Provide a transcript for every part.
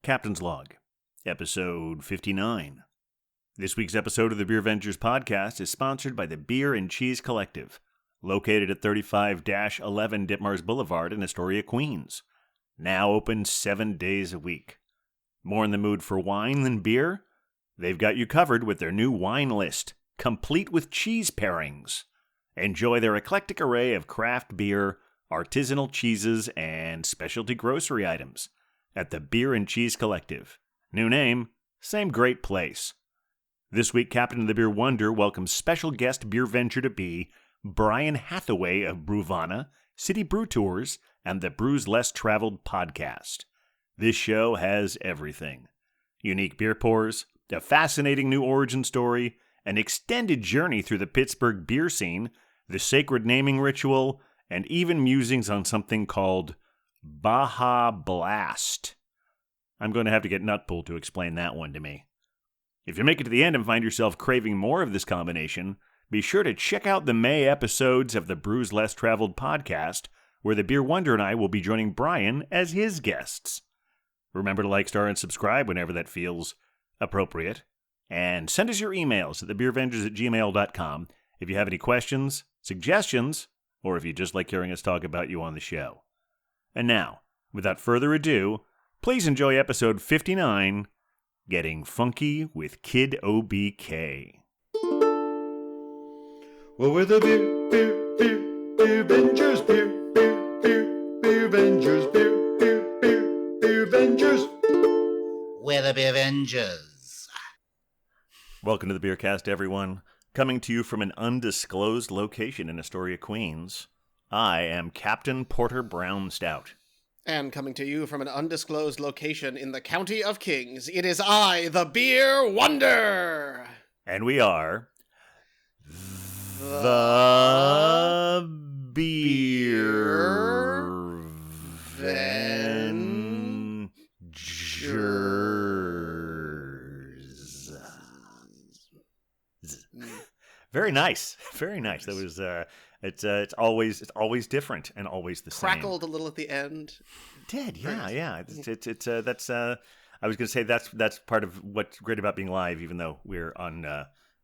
Captain's Log, Episode 59. This week's episode of the Beer Vengers podcast is sponsored by the Beer and Cheese Collective, located at 35-11 Ditmars Boulevard in Astoria, Queens. Now open 7 days a week. More in the mood for wine than beer? They've got you covered with their new wine list, complete with cheese pairings. Enjoy their eclectic array of craft beer, artisanal cheeses, and specialty grocery items at the Beer and Cheese Collective. New name, same great place. This week, Captain of the Beer Wonder welcomes special guest beer venture to be Brian Hathaway of Brewvana, City Brew Tours, and the Brews Less Traveled podcast. This show has everything. Unique beer pours, a fascinating new origin story, an extended journey through the Pittsburgh beer scene, the sacred naming ritual, and even musings on something called Baja Blast. I'm going to have to get Nutpool to explain that one to me. If you make it to the end and find yourself craving more of this combination, be sure to check out the May episodes of the Brews Less Traveled podcast, where the Beer Wonder and I will be joining Brian as his guests. Remember to like, star, and subscribe whenever that feels appropriate. And send us your emails at thebeervengers@gmail.com if you have any questions, suggestions, or if you just like hearing us talk about you on the show. And now, without further ado, please enjoy episode 59, Getting Funky with Kid OBK. Well, we're the beer vengers, beer vengers, beer vengers. We're the Beer Vengers. Welcome to the Beercast, everyone. Coming to you from an undisclosed location in Astoria, Queens, I am Captain Porter Brown Stout. And coming to you from an undisclosed location in the County of Kings, it is I, the Beer Wonder! And we are the Beer Vengers. Very nice. Very nice. That was it's always different and always the same. Crackled a little at the end. It did, yeah. It's I was going to say that's part of what's great about being live, even though we're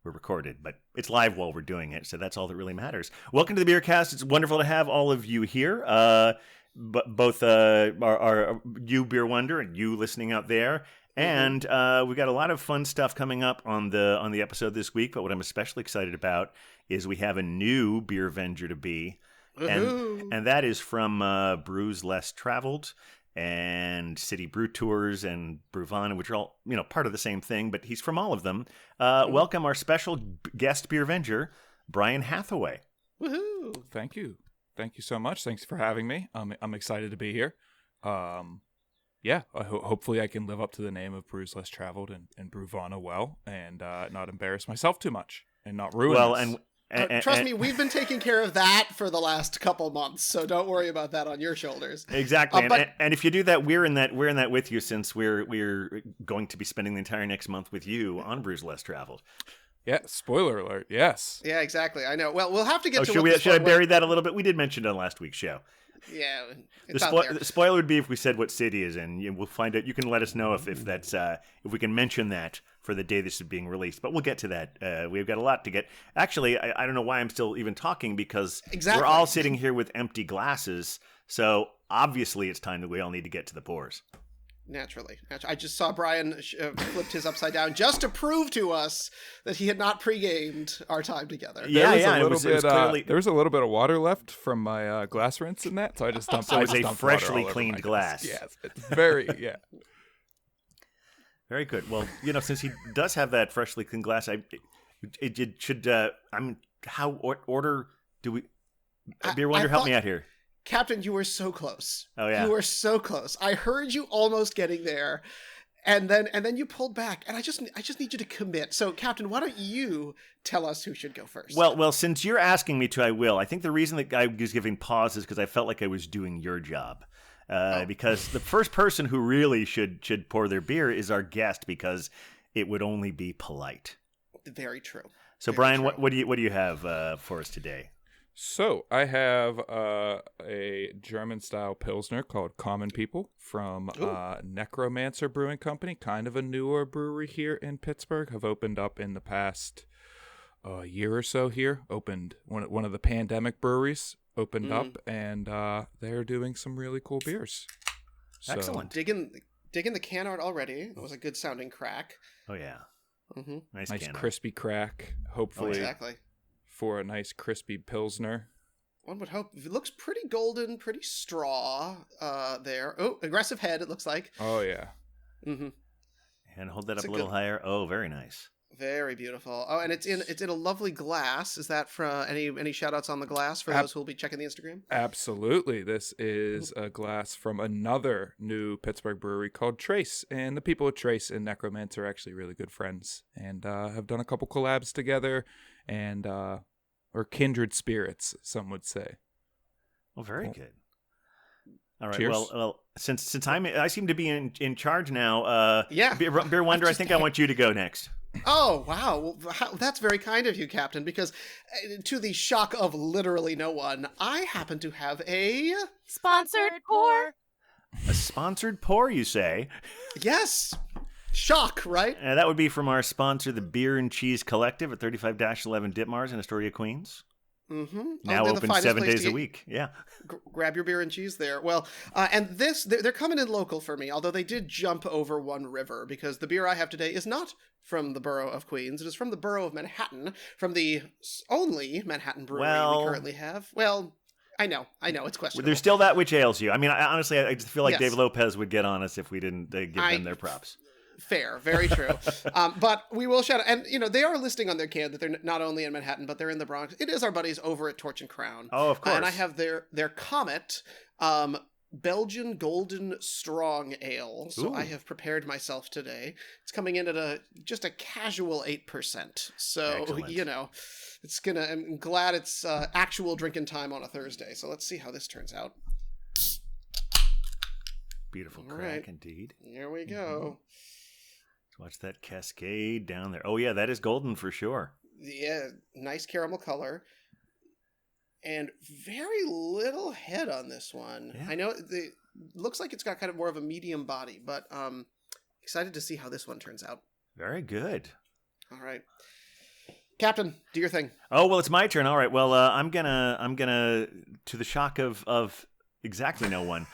recorded, but it's live while we're doing it, so that's all that really matters. Welcome to the Beercast. It's wonderful to have all of you here. Both are you, Beer Wonder, and you listening out there. And we've got a lot of fun stuff coming up on the episode this week. But what I'm especially excited about is we have a new beer venger to be, and that is from Brews Less Traveled and City Brew Tours and Brewvana, which are all part of the same thing. But he's from all of them. Welcome our special guest beer venger, Brian Hathaway. Woohoo! Thank you so much. Thanks for having me. I'm excited to be here. Yeah, hopefully I can live up to the name of Brews Less Traveled and Brewvana well, and not embarrass myself too much, and not ruin this. And trust me, we've been taking care of that for the last couple months, so don't worry about that on your shoulders. Exactly, and if you do that, we're in that with you, since we're going to be spending the entire next month with you on Brews Less Traveled. Yeah, spoiler alert. Yes. Yeah, exactly. I know. Well, we'll have to get to. Should I bury that a little bit? We did mention it on last week's show. Yeah, the spoiler would be if we said what city is in. We'll find out. You can let us know if that's if we can mention that for the day this is being released. But we'll get to that. We've got a lot to get. Actually, I don't know why I'm still even talking, because we're all sitting here with empty glasses. So obviously, it's time that we all need to get to the pours. Naturally. I just saw Brian flipped his upside down just to prove to us that he had not pre-gamed our time together. There was a little bit of water left from my glass rinse in that, so I just dumped. So it's a freshly cleaned glass. Yes, it's very Very good. Well, since he does have that freshly cleaned glass, it should. How order do we? Beer Wonder, help me out here. Captain, you were so close. Oh yeah, you were so close. I heard you almost getting there, and then you pulled back. And I just need you to commit. So, Captain, why don't you tell us who should go first? Well, since you're asking me to, I will. I think the reason that I was giving pause is because I felt like I was doing your job. Because the first person who really should pour their beer is our guest, because it would only be polite. Very true. So, Brian, what do you have for us today? So I have a German-style Pilsner called Common People from Necromancer Brewing Company, kind of a newer brewery here in Pittsburgh. Have opened up in the past year or so here. Opened one of the pandemic breweries opened up, and they're doing some really cool beers. So, Excellent. Digging the can art already. It was a good sounding crack. Oh yeah. Mm-hmm. Nice can. crispy crack. Hopefully, Exactly. for a nice crispy Pilsner. One would hope. It looks pretty golden, pretty straw there. Oh, aggressive head, it looks like. Oh yeah. Mm-hmm. And hold that It's up a a little good- higher. Oh, very nice. Very beautiful. Oh, and it's in a lovely glass. Is that from any shout outs on the glass for those who will be checking the Instagram? Absolutely. This is a glass from another new Pittsburgh brewery called Trace. And the people at Trace and Necromancer are actually really good friends and have done a couple collabs together and or kindred spirits, some would say. Well, very good. All right. Cheers. Well, since I seem to be in charge now. Yeah. Beer Wonder, I think I want you to go next. Oh, wow. Well, that's very kind of you, Captain, because to the shock of literally no one, I happen to have a... Sponsored pour. A sponsored pour, you say? Yes! Shock, right? That would be from our sponsor, the Beer and Cheese Collective at 35-11 Ditmars in Astoria, Queens. Mm-hmm. Now They're the open finest 7 place days to a get- week. Yeah. Grab your beer and cheese there. Well, and they're coming in local for me, although they did jump over one river, because the beer I have today is not from the borough of Queens. It is from the borough of Manhattan, from the only Manhattan brewery we currently have. Well, I know, it's questionable. There's still that which ails you. I mean, honestly, I just feel like Yes. Dave Lopez would get on us if we didn't give them their props. Fair, very true. But we will shout out, and they are listing on their can that they're not only in Manhattan, but they're in the Bronx. It is our buddies over at Torch and Crown. Oh, of course. And I have their Comet Belgian Golden Strong Ale. So Ooh. I have prepared myself today. It's coming in at just a casual 8%. So Excellent. it's gonna. I'm glad it's actual drinking time on a Thursday. So let's see how this turns out. Beautiful All crack right. indeed. Here we go. Let's watch that cascade down there. Oh, yeah, that is golden for sure. Yeah, nice caramel color. And very little head on this one. Yeah. I know it looks like it's got kind of more of a medium body, but excited to see how this one turns out. Very good. All right. Captain, do your thing. Oh, well, it's my turn. All right. Well, I'm gonna, to the shock of exactly no one.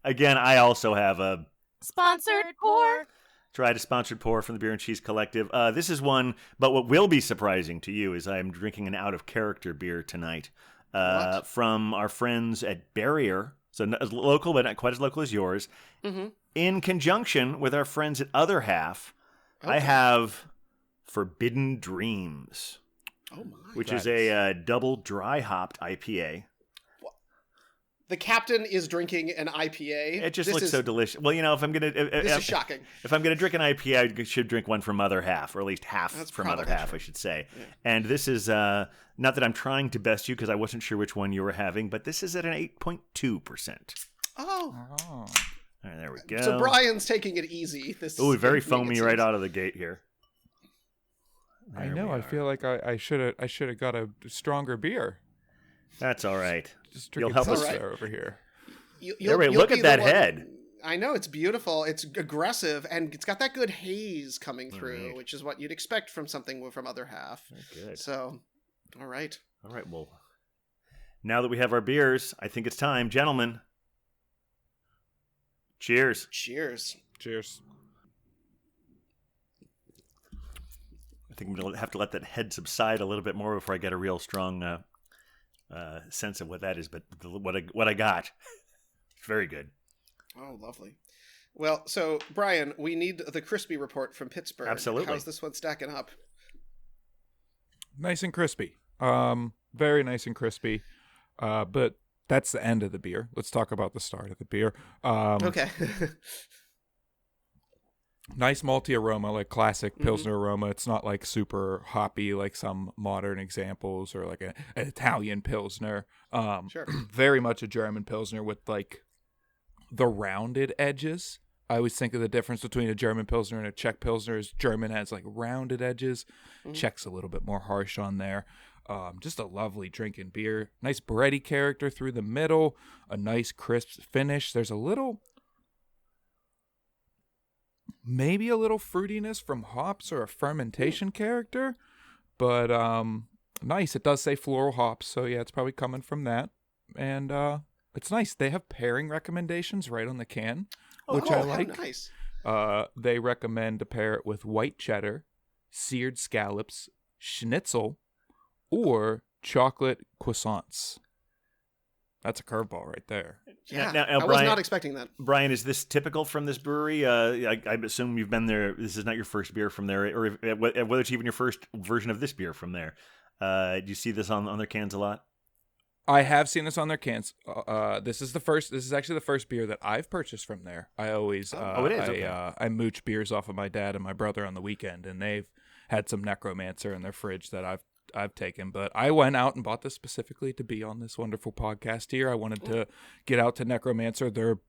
Again, I also have a Sponsored pour. tried a sponsored pour from the Beer and Cheese Collective. This is one, but what will be surprising to you is I am drinking an out of character beer tonight What? from our friends at Barrier. So local, but not quite as local as yours. Mm-hmm. In conjunction with our friends at Other Half, I Okay. have Forbidden Dreams, Oh my. which is a double dry hopped IPA. The captain is drinking an IPA. It just This looks is, so delicious. Well, if I'm gonna, This is shocking. if I'm gonna drink an IPA, I should drink one from Other Half, or at least half That's from Other probably Half, true. I should say. Yeah. And this is not that I'm trying to best you because I wasn't sure which one you were having, but this is at an 8.2%. Oh. Oh. All right, there we go. So Brian's taking it easy. This Ooh, very is making foamy it right seem- out of the gate here. I There know. we I are. feel like I should have got a stronger beer. That's all right. Just You'll drinking help us- Pilsner over here. You'll look be at the that one- head. I know, it's beautiful. It's aggressive, and it's got that good haze coming through, Right. which is what you'd expect from something from Other Half. Very good. So, all right. All right, well, now that we have our beers, I think it's time. Gentlemen, cheers. Cheers. Cheers. I think I'm going to have to let that head subside a little bit more before I get a real strong sense of what that is. But what I got, it's very good. Oh, lovely. Well, so, Brian, we need the crispy report from Pittsburgh. Absolutely. How's this one stacking up? Nice and crispy. Very nice and crispy. But that's the end of the beer. Let's talk about the start of the beer. Okay. Nice malty aroma, like classic Mm-hmm. Pilsner aroma. It's not like super hoppy like some modern examples or like an Italian Pilsner. Sure. Very much a German Pilsner with like the rounded edges. I always think of the difference between a German Pilsner and a Czech Pilsner is German has like rounded edges. Czech's a little bit more harsh on there. Just a lovely drinking beer. Nice bready character through the middle. A nice crisp finish. There's maybe a little fruitiness from hops or a fermentation character. But nice. It does say floral hops. So yeah, it's probably coming from that. And it's nice. They have pairing recommendations right on the can, which I like. How nice. They recommend to pair it with white cheddar, seared scallops, schnitzel, or chocolate croissants. That's a curveball right there. Yeah, Now, I was Brian- not expecting that. Brian, is this typical from this brewery? I assume you've been there. This is not your first beer from there, or whether it's even your first version of this beer from there. Do you see this on their cans a lot? I have seen this on their cans. This is actually the first beer that I've purchased from there. I always, it is, okay. I mooch beers off of my dad and my brother on the weekend, and they've had some Necromancer in their fridge that I've taken. But I went out and bought this specifically to be on this wonderful podcast here. I wanted to get out to Necromancer. They're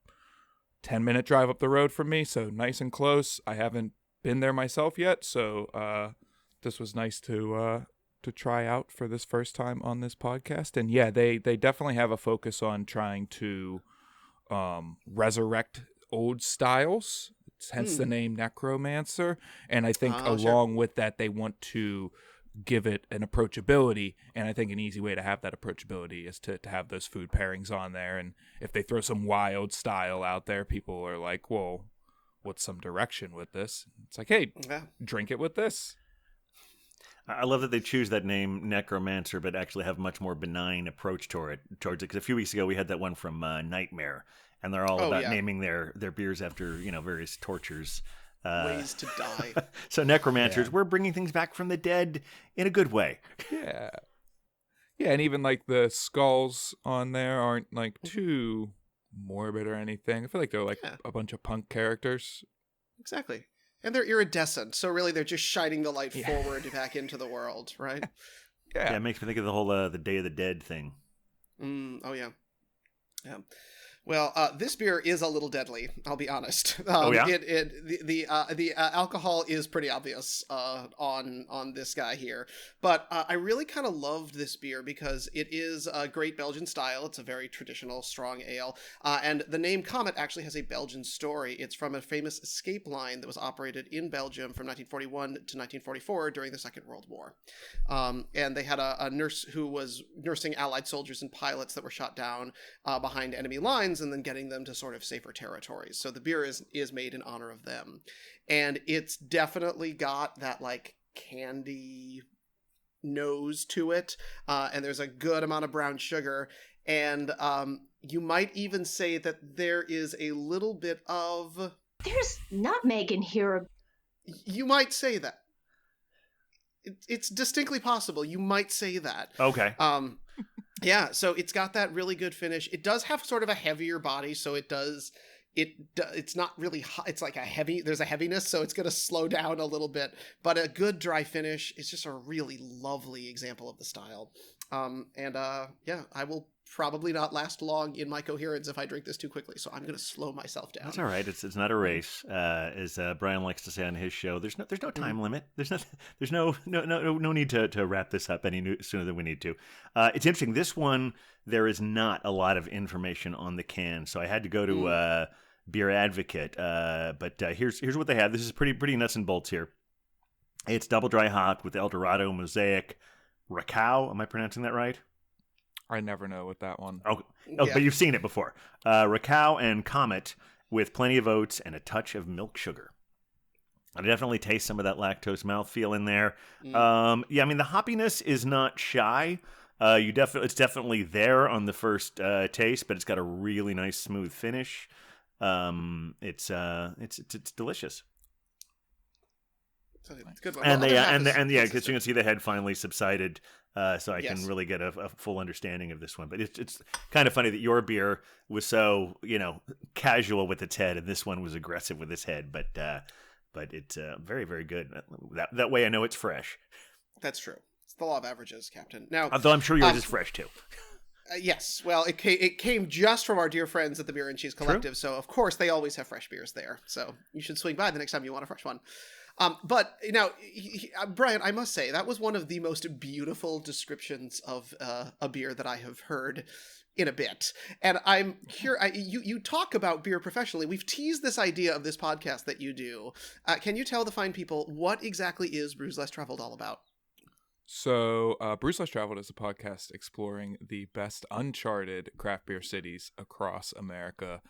10-minute drive up the road from me, so nice and close. I haven't been there myself yet, so this was nice to try out for this first time on this podcast. And yeah, they definitely have a focus on trying to resurrect old styles, hence the name Necromancer. And I think along with that, they want to give it an approachability. And I think an easy way to have that approachability is to have those food pairings on there. And if they throw some wild style out there, people are like, well, what's some direction with this? It's like, hey, drink it with this. I love that they choose that name Necromancer, but actually have a much more benign approach towards it. Because a few weeks ago we had that one from Nightmare, and they're all about naming their beers after various tortures, Ways to die. So Necromancers, we're bringing things back from the dead in a good way. Yeah, and even like the skulls on there aren't like too morbid or anything. I feel like they're like a bunch of punk characters. Exactly. And they're iridescent, so really they're just shining the light forward back into the world, right? Yeah, it makes me think of the whole the Day of the Dead thing. Oh, yeah. Yeah. Well, this beer is a little deadly. I'll be honest. The alcohol is pretty obvious on this guy here, but I really kind of loved this beer because it is a great Belgian style. It's a very traditional strong ale, and the name Comet actually has a Belgian story. It's from a famous escape line that was operated in Belgium from 1941 to 1944 during the Second World War, and they had a nurse who was nursing Allied soldiers and pilots that were shot down behind enemy lines, and then getting them to sort of safer territories. So the beer is made in honor of them. And it's definitely got that like candy nose to it. And there's a good amount of brown sugar. And you might even say that there is a little bit of... There's nutmeg in here. You might say that. It's distinctly possible. You might say that. Okay. Yeah, so it's got that really good finish. It does have sort of a heavier body, so it's not really hot. It's like there's a heaviness, so it's going to slow down a little bit, but a good dry finish is just a really lovely example of the style. I will probably not last long in my coherence if I drink this too quickly, so I'm going to slow myself down. That's all right. It's not a race, as Brian likes to say on his show. There's no time limit. There's no need to wrap this up any sooner than we need to. It's interesting. This one, there is not a lot of information on the can, so I had to go to Beer Advocate. But here's what they have. This is pretty nuts and bolts here. It's double dry hop with Eldorado, Mosaic, Racao. Am I pronouncing that right? I never know with that one. Oh, but you've seen it before. Racao and Comet with plenty of oats and a touch of milk sugar. I definitely taste some of that lactose mouthfeel in there. I mean, the hoppiness is not shy. It's definitely there on the first taste, but it's got a really nice smooth finish. It's delicious. It's a good one. And Well, because you can see the head finally subsided, so I can really get a full understanding of this one. But it's kind of funny that your beer was so casual with its head, and this one was aggressive with its head. But it's very, very good. That way, I know it's fresh. That's true. It's the law of averages, Captain. Now, although I'm sure yours is fresh too. Yes, well, it came just from our dear friends at the Beer and Cheese Collective, so of course they always have fresh beers there. So you should swing by the next time you want a fresh one. But now, Brian, I must say that was one of the most beautiful descriptions of a beer that I have heard in a bit. And I'm curious. You talk about beer professionally. We've teased this idea of this podcast that you do. Can you tell the fine people what exactly is Brews Less Traveled all about? So, Brews Less Traveled is a podcast exploring the best uncharted craft beer cities across America.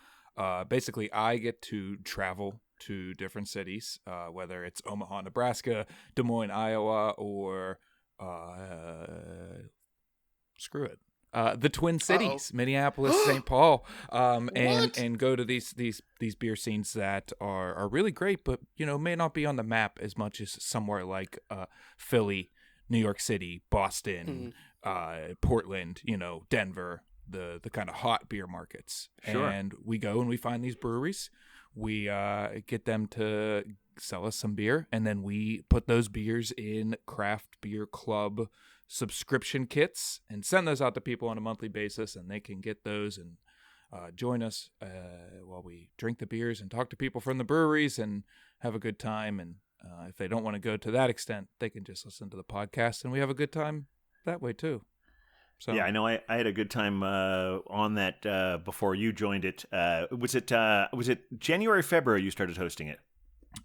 Basically, I get to travel to different cities, whether it's Omaha, Nebraska, Des Moines, Iowa, or screw it, the Twin Cities, Minneapolis, St. Paul, and go to these beer scenes that are really great, but may not be on the map as much as somewhere like Philly, New York City, Boston, Portland, Denver, the kind of hot beer markets. Sure. And we go and we find these breweries. We get them to sell us some beer, and then we put those beers in craft beer club subscription kits and send those out to people on a monthly basis, and they can get those and join us while we drink the beers and talk to people from the breweries and have a good time. And if they don't want to go to that extent, they can just listen to the podcast, and we have a good time that way too. So yeah, I know. I had a good time on that before you joined it. Was it January, February you started hosting it?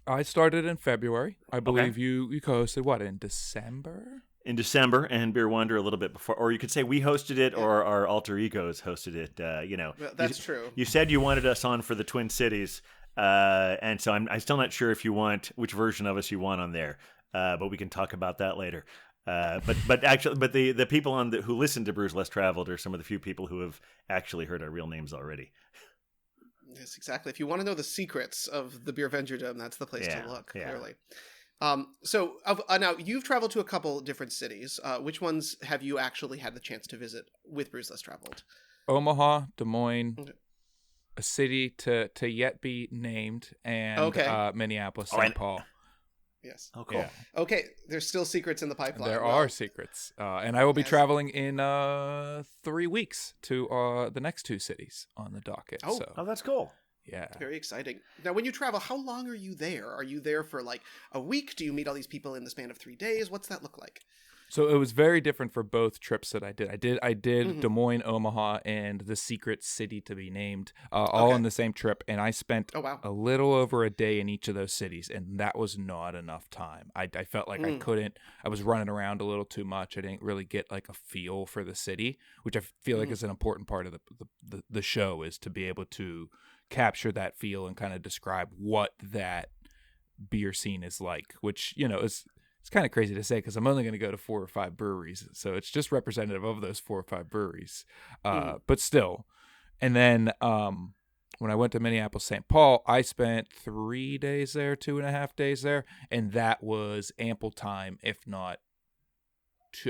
I started in February. I believe you co-hosted what, in December? In December, and Beer Wonder a little bit before, or you could say we hosted it, or our alter egos hosted it. Well, that's true. You said you wanted us on for the Twin Cities, and so I'm still not sure if you want which version of us you want on there, but we can talk about that later. But the people who listen to Brews Less Traveled are some of the few people who have actually heard our real names already. Yes, exactly. If you want to know the secrets of the Beer Vengerdom, that's the place to look. Yeah. Clearly. So now you've traveled to a couple different cities. Which ones have you actually had the chance to visit with Brews Less Traveled? Omaha, Des Moines, a city to yet be named, and Minneapolis, St. Paul. Yes. Oh, cool. Yeah. Okay, there's still secrets in the pipeline. There are secrets. And I will be traveling in 3 weeks to the next two cities on the docket. Oh, so. That's cool. Yeah. Very exciting. Now, when you travel, how long are you there? Are you there for like a week? Do you meet all these people in the span of 3 days? What's that look like? So it was very different for both trips that I did. I did Des Moines, Omaha, and the secret city to be named, all on the same trip. And I spent a little over a day in each of those cities, and that was not enough time. I felt like I was running around a little too much. I didn't really get like a feel for the city, which I feel like is an important part of the show, is to be able to capture that feel and kind of describe what that beer scene is like, which, it's kind of crazy to say because I'm only going to go to 4 or 5 breweries. So it's just representative of those 4 or 5 breweries. But still. And then when I went to Minneapolis, St. Paul, I spent 3 days there, 2.5 days there. And that was ample time, if not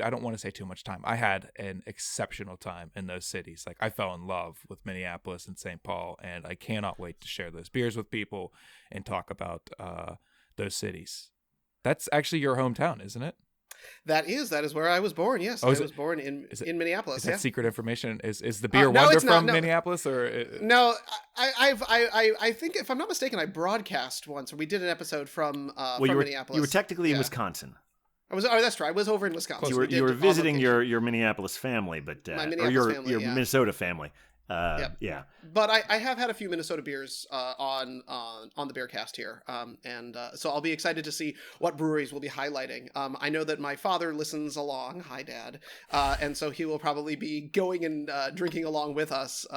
I don't want to say too much time. I had an exceptional time in those cities. Like, I fell in love with Minneapolis and St. Paul, and I cannot wait to share those beers with people and talk about those cities. That's actually your hometown, isn't it? That is where I was born. Yes, I was born in Minneapolis. Is that secret information? Is the Beer Wonder from Minneapolis, or no? I think, if I'm not mistaken, I broadcast once. We did an episode from Minneapolis. You were technically in Wisconsin. That's true. I was over in Wisconsin. You were visiting your Minneapolis family, but my Minneapolis family, your Minnesota family. Yeah. But I have had a few Minnesota beers on the Beercast here, and so I'll be excited to see what breweries we'll be highlighting. I know that my father listens along. Hi, Dad. And so he will probably be going and drinking along with us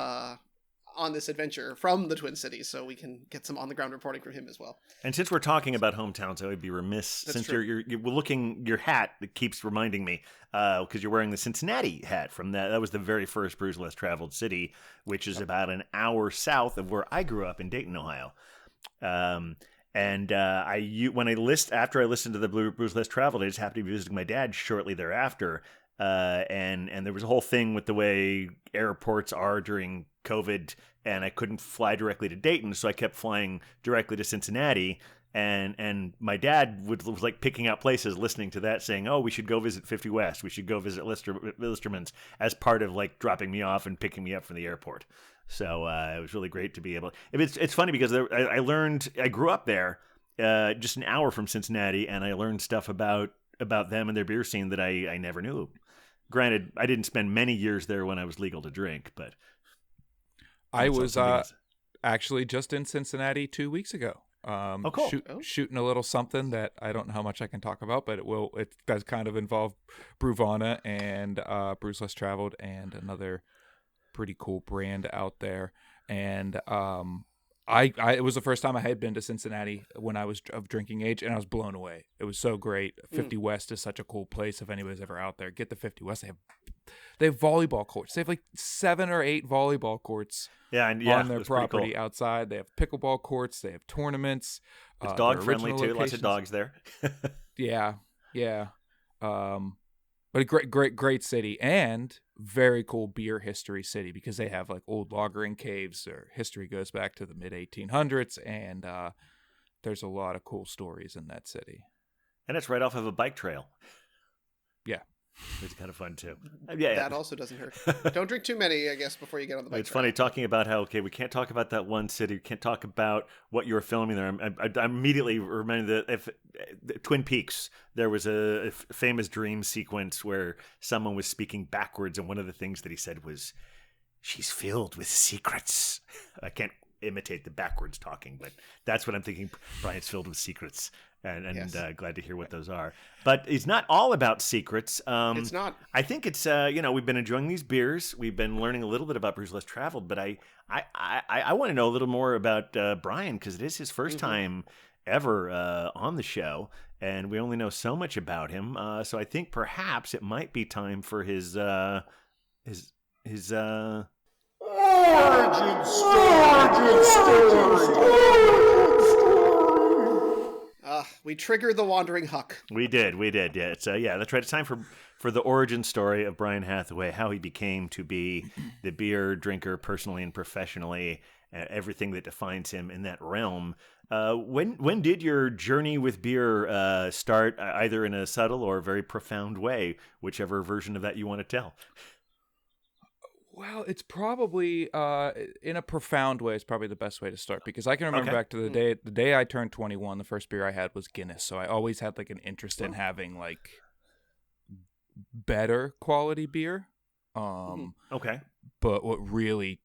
on this adventure from the Twin Cities, so we can get some on-the-ground reporting from him as well. And since we're talking about hometowns, I would be remiss, since you're looking, your hat that keeps reminding me, because you're wearing the Cincinnati hat from that was the very first Brews Less Traveled city, which is about an hour south of where I grew up in Dayton, Ohio. After I listened to the Brews Less Traveled, I just happened to be visiting my dad shortly thereafter, and there was a whole thing with the way airports are during COVID, and I couldn't fly directly to Dayton, so I kept flying directly to Cincinnati. And my dad was like picking out places, listening to that, saying, "Oh, we should go visit 50 West. We should go visit Listerman's," as part of like dropping me off and picking me up from the airport. So it was really great to be able. It's funny because I grew up there, just an hour from Cincinnati, and I learned stuff about them and their beer scene that I never knew. Granted, I didn't spend many years there when I was legal to drink, but I was actually just in Cincinnati 2 weeks ago. Cool. Shooting a little something that I don't know how much I can talk about, but it does kind of involve Bruvana and Brews Less Traveled and another pretty cool brand out there. And it was the first time I had been to Cincinnati when I was of drinking age, and I was blown away. It was so great. 50 West is such a cool place. If anybody's ever out there, get to 50 West. They have volleyball courts. They have like 7 or 8 volleyball courts on their property outside. They have pickleball courts. They have tournaments. It's dog friendly too. Lots of dogs there. Yeah. But a great city, and very cool beer history city, because they have like old lagering caves. Their history goes back to the mid 1800s, and there's a lot of cool stories in that city. And it's right off of a bike trail. Yeah. It's kind of fun too. That also doesn't hurt. Don't drink too many, I guess, before you get on the bike. It's funny talking about how we can't talk about that one city. We can't talk about what you were filming there. I immediately remember that Twin Peaks. There was a famous dream sequence where someone was speaking backwards, and one of the things that he said was, "She's filled with secrets." I can't imitate the backwards talking, but that's what I'm thinking. Brian's filled with secrets. And yes. Glad to hear what those are. But it's not all about secrets. It's not. I think it's, we've been enjoying these beers. We've been learning a little bit about Brews Less Traveled. But I want to know a little more about Brian, because it is his first time ever on the show. And we only know so much about him. So I think perhaps it might be time for his origin story. We triggered the wandering Huck. We did. Yeah. It's that's right. It's time for the origin story of Brian Hathaway, how he became to be the beer drinker personally and professionally, everything that defines him in that realm. When did your journey with beer start, either in a subtle or very profound way, whichever version of that you want to tell? Well, it's probably in a profound way. It's probably the best way to start, because I can remember back to the day I turned 21. The first beer I had was Guinness, so I always had like an interest in having like better quality beer. Okay. But what really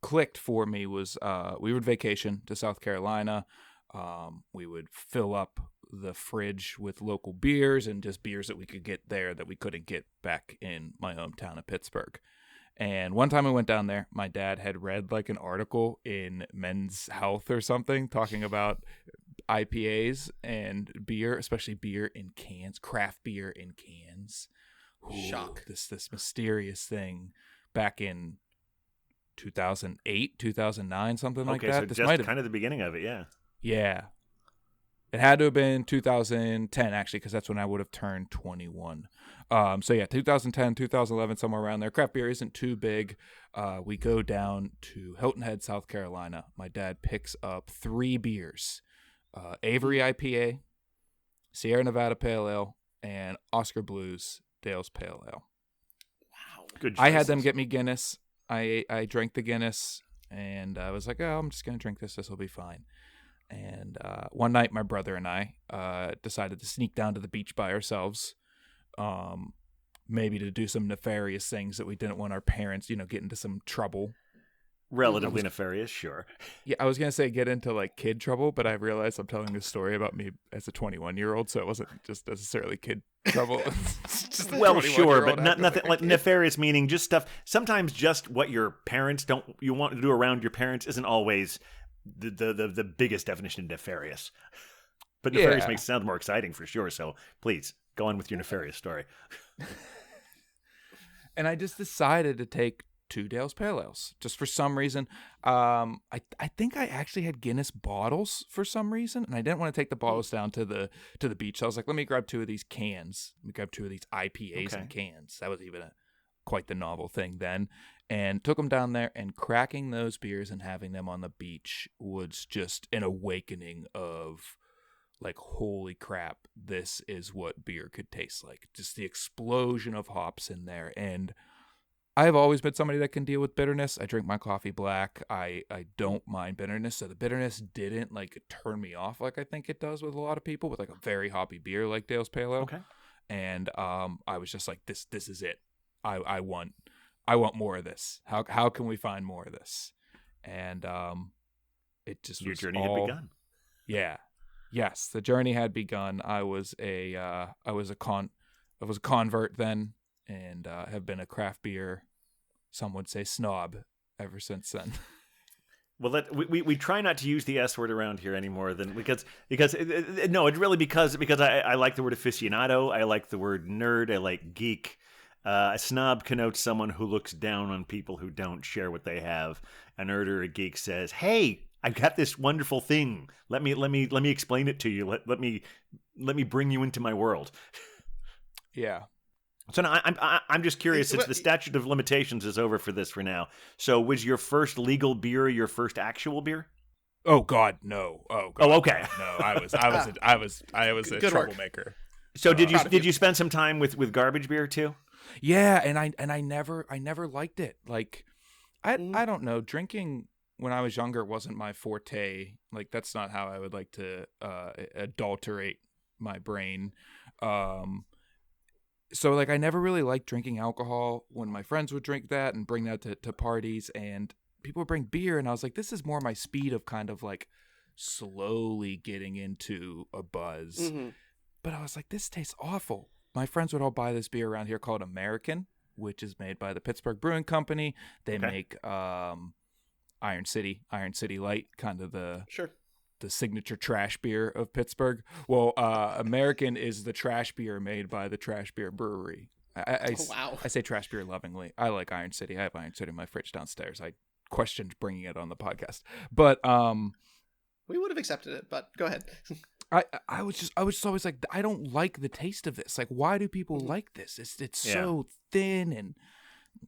clicked for me was we would vacation to South Carolina. We would fill up the fridge with local beers and just beers that we could get there that we couldn't get back in my hometown of Pittsburgh. And one time I went down there, my dad had read like an article in Men's Health or something talking about IPAs and beer, especially beer in cans, craft beer in cans. Ooh, shock. This mysterious thing back in 2008, 2009, something like that. Okay, so this just kind of the beginning of it, yeah. Yeah. It had to have been 2010, actually, because that's when I would have turned 21. 2010, 2011, somewhere around there. Craft beer isn't too big. We go down to Hilton Head, South Carolina. My dad picks up 3 beers. Avery IPA, Sierra Nevada Pale Ale, and Oscar Blues Dale's Pale Ale. Wow. Good choices. I had them get me Guinness. I drank the Guinness, and I was like, oh, I'm just going to drink this. This will be fine. And one night, my brother and I decided to sneak down to the beach by ourselves, maybe to do some nefarious things that we didn't want our parents, get into some trouble. Relatively nefarious, sure. Yeah, I was going to say get into like kid trouble, but I realized I'm telling this story about me as a 21-year-old, so it wasn't just necessarily kid trouble. Well, sure, but nothing like nefarious, meaning just stuff. Sometimes just what your parents you want to do around your parents isn't always the biggest definition of nefarious. But nefarious makes it sound more exciting for sure, so please go on with your nefarious story. And I just decided to take 2 Dale's Pale Ales. Just for some reason. I think I actually had Guinness bottles for some reason, and I didn't want to take the bottles down to the beach. So I was like, let me grab 2 of these cans. Let me grab 2 of these IPAs in cans. That was even quite the novel thing then. And took them down there, and cracking those beers and having them on the beach was just an awakening of, like, holy crap, this is what beer could taste like. Just the explosion of hops in there. And I've always been somebody that can deal with bitterness. I drink my coffee black. I don't mind bitterness. So the bitterness didn't, like, turn me off like I think it does with a lot of people with, like, a very hoppy beer like Dale's Pale Ale. Okay. And I was just like, this is it. I want more of this. How can we find more of this? And it just Your was journey all, had begun. Yeah. Yes, the journey had begun. I was a convert then, and have been a craft beer, some would say snob, ever since then. Well, we try not to use the S word around here anymore because no, it's really because I like the word aficionado, I like the word nerd, I like geek. A snob connotes someone who looks down on people who don't share what they have. A nerd or a geek says, "Hey, I've got this wonderful thing. Let me explain it to you. Let me bring you into my world." Yeah. So now I'm just curious, since the statute of limitations is over for this for now. So was your first legal beer your first actual beer? Oh God, no. Oh God. Oh, okay. No, I was a Good work. troublemaker. So did you spend some time with garbage beer too? Yeah, and I never liked it. Like, I don't know, drinking when I was younger wasn't my forte. Like, that's not how I would like to adulterate my brain. So, like, I never really liked drinking alcohol when my friends would drink that and bring that to parties, and people would bring beer, and I was like, this is more my speed of kind of, like, slowly getting into a buzz. Mm-hmm. But I was like, this tastes awful. My friends would all buy this beer around here called American, which is made by the Pittsburgh Brewing Company. They make Iron City Light, kind of the signature trash beer of Pittsburgh. Well, American is the trash beer made by the Trash Beer Brewery. Wow. I say trash beer lovingly. I like Iron City. I have Iron City in my fridge downstairs. I questioned bringing it on the podcast, but we would have accepted it. But go ahead. I was always like, I don't like the taste of this. Like, why do people like this? It's so thin and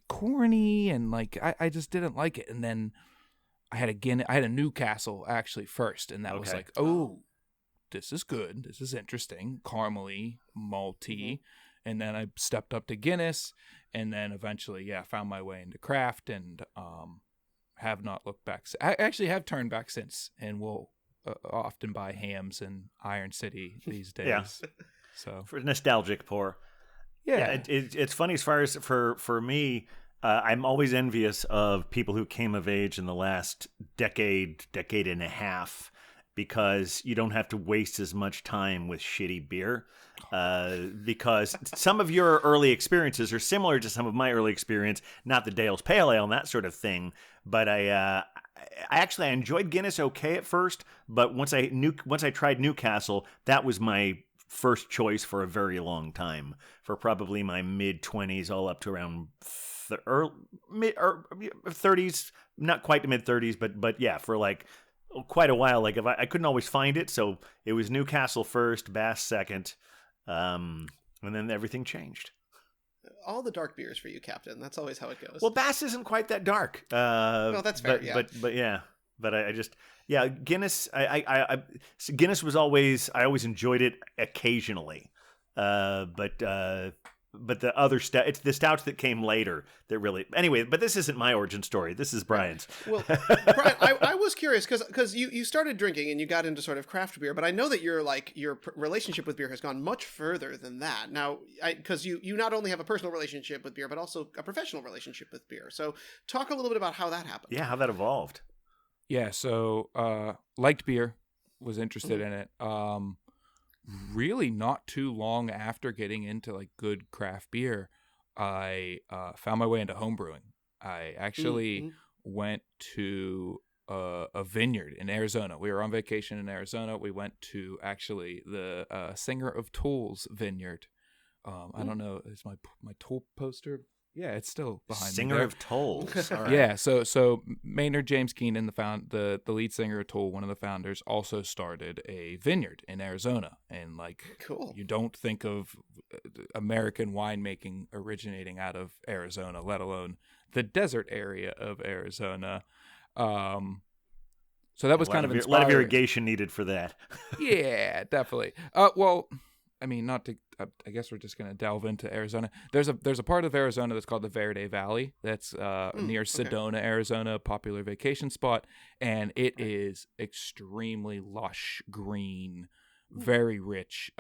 corny, and like I just didn't like it. And then I had a Newcastle actually first, and that was like, oh, this is good. This is interesting, caramely, malty. And then I stepped up to Guinness, and then eventually, found my way into craft, and have not looked back. I actually have turned back since, and will often buy hams in Iron City these days. Yeah. So For nostalgic pour. Yeah, it's funny as far as for me. I'm always envious of people who came of age in the last decade and a half, because you don't have to waste as much time with shitty beer. Because some of your early experiences are similar to some of my early experience, not the Dale's Pale Ale and that sort of thing, but I enjoyed Guinness okay at first, but once I tried Newcastle, that was my first choice for a very long time, for probably my mid-20s all up to around mid or 30s, not quite the mid-30s, but yeah, for like quite a while. Like, if I couldn't always find it, so it was Newcastle first, Bass second, and then everything changed. All the dark beers for you, Captain. That's always how it goes. Well, Bass isn't quite that dark. No, that's fair. But I just Guinness. Guinness was always, I always enjoyed it occasionally, but the other it's the stouts that came later that really. Anyway, but this isn't my origin story. This is Brian's. Well, Brian, I was curious because you started drinking and you got into sort of craft beer, but I know that your relationship with beer has gone much further than that. Now, because you not only have a personal relationship with beer, but also a professional relationship with beer. So, talk a little bit about how that happened. Yeah, how that evolved. Yeah, so liked beer, was interested in it. Really not too long after getting into like good craft beer, I found my way into homebrewing. I actually went to a vineyard in Arizona. We were on vacation in Arizona. We went to actually the Singer of Tool's vineyard. I don't know, is my Tool poster Yeah, it's still behind me Singer there. of Tolls. All right. Yeah, so Maynard James Keenan, the lead singer of Tool, one of the founders, also started a vineyard in Arizona. And Cool. you don't think of American winemaking originating out of Arizona, let alone the desert area of Arizona. So that was kind of a inspiring. lot of irrigation needed for that. Yeah, definitely. Well, I mean, not to. I guess we're just gonna delve into Arizona. There's a part of Arizona that's called the Verde Valley. That's near Sedona, Arizona, a popular vacation spot, and it is extremely lush, green, very rich,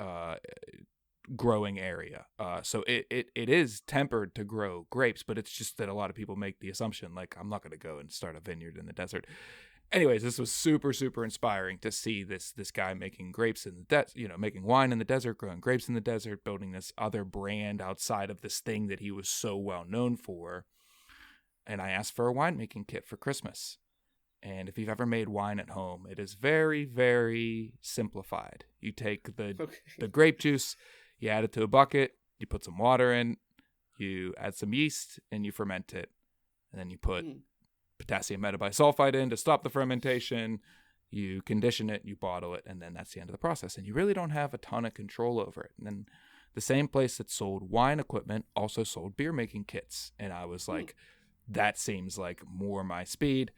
growing area. So it is tempered to grow grapes, but it's just that a lot of people make the assumption like I'm not gonna go and start a vineyard in the desert. Anyways, this was super, super inspiring to see this guy making grapes in the desert, making wine in the desert, growing grapes in the desert, building this other brand outside of this thing that he was so well known for. And I asked for a winemaking kit for Christmas. And if you've ever made wine at home, it is very, very simplified. You take the grape juice, you add it to a bucket, you put some water in, you add some yeast, and you ferment it. And then you put potassium metabisulfite in to stop the fermentation, you condition it, you bottle it, and then that's the end of the process. And you really don't have a ton of control over it. And then the same place that sold wine equipment also sold beer making kits. And I was like, that seems like more my speed.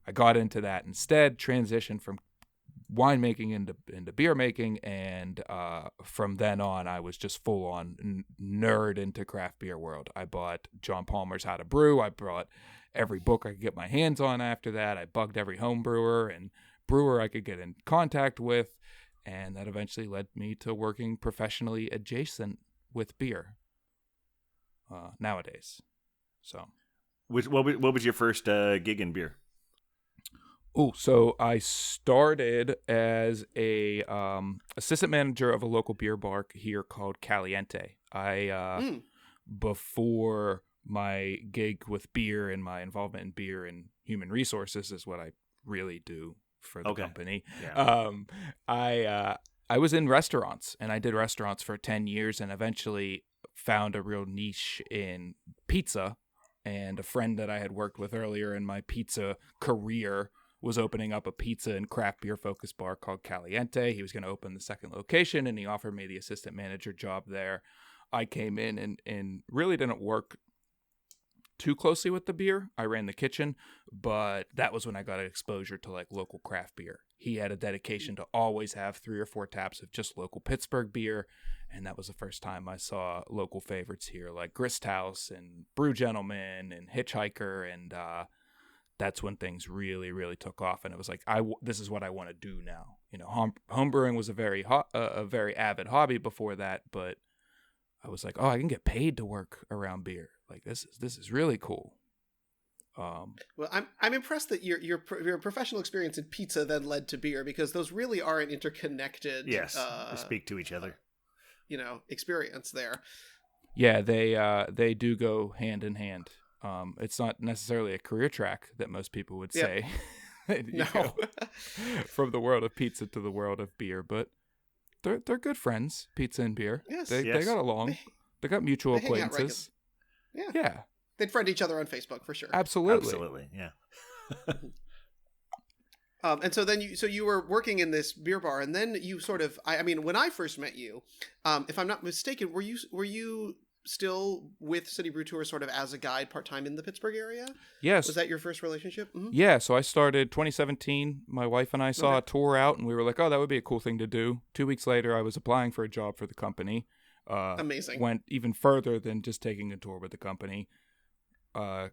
I got into that instead, transitioned from winemaking into beer making, and from then on I was just full on nerd into craft beer world. I bought John Palmer's How to Brew. I brought every book I could get my hands on after that. I bugged every home brewer and brewer I could get in contact with, and that eventually led me to working professionally adjacent with beer nowadays. So What was your first gig in beer? Oh, so I started as a assistant manager of a local beer bar here called Caliente. Before my gig with beer and my involvement in beer and human resources is what I really do for the company. Yeah. I was in restaurants, and I did restaurants for 10 years and eventually found a real niche in pizza. And a friend that I had worked with earlier in my pizza career was opening up a pizza and craft beer focused bar called Caliente. He was going to open the second location, and he offered me the assistant manager job there. I came in and really didn't work too closely with the beer. I ran the kitchen, but that was when I got exposure to like local craft beer. He had a dedication to always have 3 or 4 taps of just local Pittsburgh beer, and that was the first time I saw local favorites here like Grist House and Brew Gentleman and Hitchhiker, and that's when things really, really took off. And it was like, this is what I want to do now. Homebrewing was a very avid hobby before that, but I was like, oh, I can get paid to work around beer. Like this is really cool. Well, I'm impressed that your professional experience in pizza then led to beer, because those really are an interconnected. Yes, they speak to each other. Experience there. Yeah, they do go hand in hand. It's not necessarily a career track that most people would say. No. From the world of pizza to the world of beer, but they're good friends. Pizza and beer. Yes, they got along. They got mutual acquaintances. Yeah. They'd friend each other on Facebook for sure. Absolutely. Yeah. And so then you were working in this beer bar, and then you sort of, I mean, when I first met you, if I'm not mistaken, were you still with City Brew Tour sort of as a guide part-time in the Pittsburgh area? Yes. Was that your first relationship? Mm-hmm. Yeah, so I started 2017. My wife and I saw a tour out, and we were like, oh, that would be a cool thing to do. 2 weeks later, I was applying for a job for the company. Amazing. Went even further than just taking a tour with the company.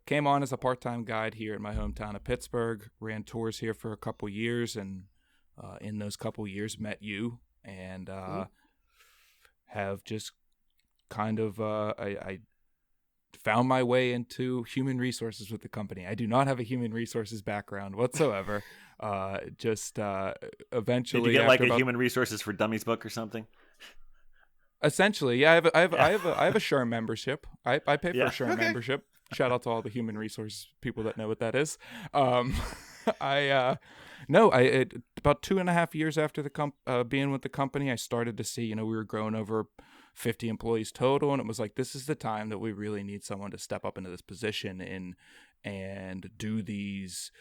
Came on as a part-time guide here in my hometown of Pittsburgh. Ran tours here for a couple years, and in those couple years met you, and have just kind of I found my way into human resources with the company. I do not have a human resources background whatsoever. Eventually, did you get like a human resources for dummies book or something? Essentially, yeah. I have a SHRM membership. I pay for a SHRM membership. Shout out to all the human resource people that know what that is. About 2.5 years after being with the company, I started to see, we were growing over 50 employees total. And it was like, this is the time that we really need someone to step up into this position and do these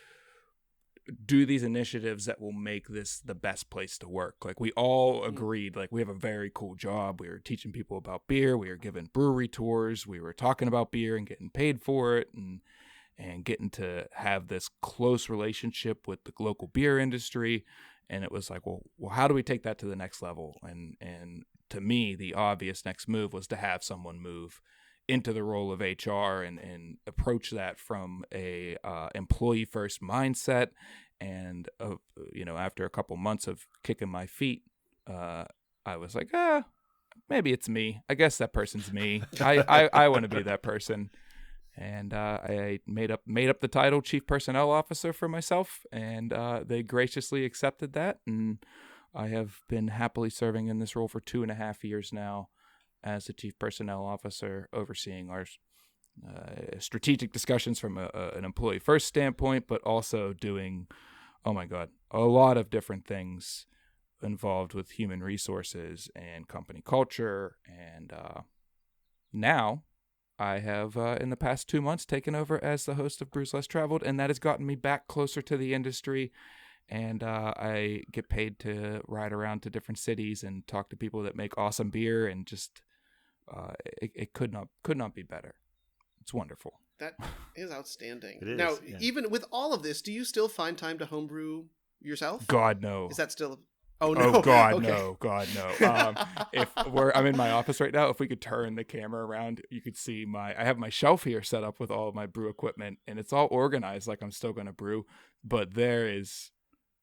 initiatives that will make this the best place to work. Like, we all agreed, like, we have a very cool job. We were teaching people about beer. We were giving brewery tours. We were talking about beer and getting paid for it, and getting to have this close relationship with the local beer industry. And it was like, well, how do we take that to the next level? And to me, the obvious next move was to have someone move into the role of HR and approach that from a employee first mindset. And after a couple months of kicking my feet, I was like, maybe it's me. I guess that person's me. I want to be that person. And I made up the title Chief Personnel Officer for myself, and they graciously accepted that. And I have been happily serving in this role for 2.5 years now, as the Chief Personnel Officer, overseeing our strategic discussions from an employee first standpoint, but also doing, oh my God, a lot of different things involved with human resources and company culture. And now I have, in the past 2 months, taken over as the host of Brews Less Traveled, and that has gotten me back closer to the industry. And I get paid to ride around to different cities and talk to people that make awesome beer, and just it could not be better. It's wonderful. That is outstanding. It is, now, yeah. even with all of this, do you still find time to homebrew yourself? God, no. Is that still? Oh no! Oh God, Okay. no! God, no! I'm in my office right now. If we could turn the camera around, you could see I have my shelf here set up with all of my brew equipment, and it's all organized like I'm still going to brew. But there is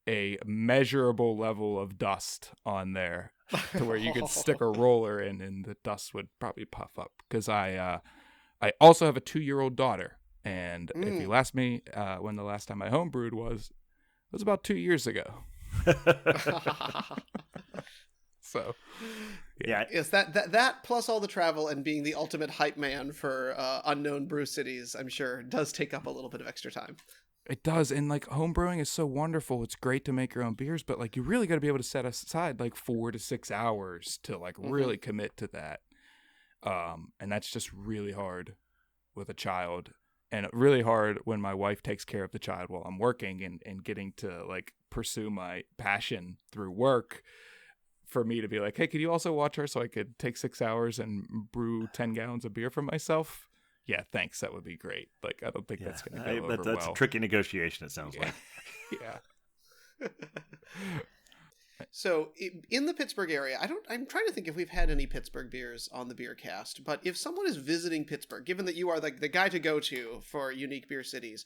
a measurable level of dust on there to where you could stick a roller in, and the dust would probably puff up. Because I also have a 2-year-old daughter, and if you ask me when the last time I homebrewed was, it was about 2 years ago. So Yeah. Yes, that plus all the travel and being the ultimate hype man for unknown brew cities, I'm sure, does take up a little bit of extra time. it does. And like, homebrewing is so wonderful. It's great to make your own beers, but like, you really got to be able to set aside like 4 to 6 hours to like really commit to that. And that's just really hard with a child, and really hard when my wife takes care of the child while I'm working, and getting to like pursue my passion through work, for me to be like, hey, could you also watch her so I could take 6 hours and brew 10 gallons of beer for myself? Yeah, thanks. That would be great. Like, I don't think that's going to go over That's well. a tricky negotiation, it sounds like. Yeah. So in the Pittsburgh area, I'm trying to think if we've had any Pittsburgh beers on the Beer Cast, but if someone is visiting Pittsburgh, given that you are the guy to go to for unique beer cities,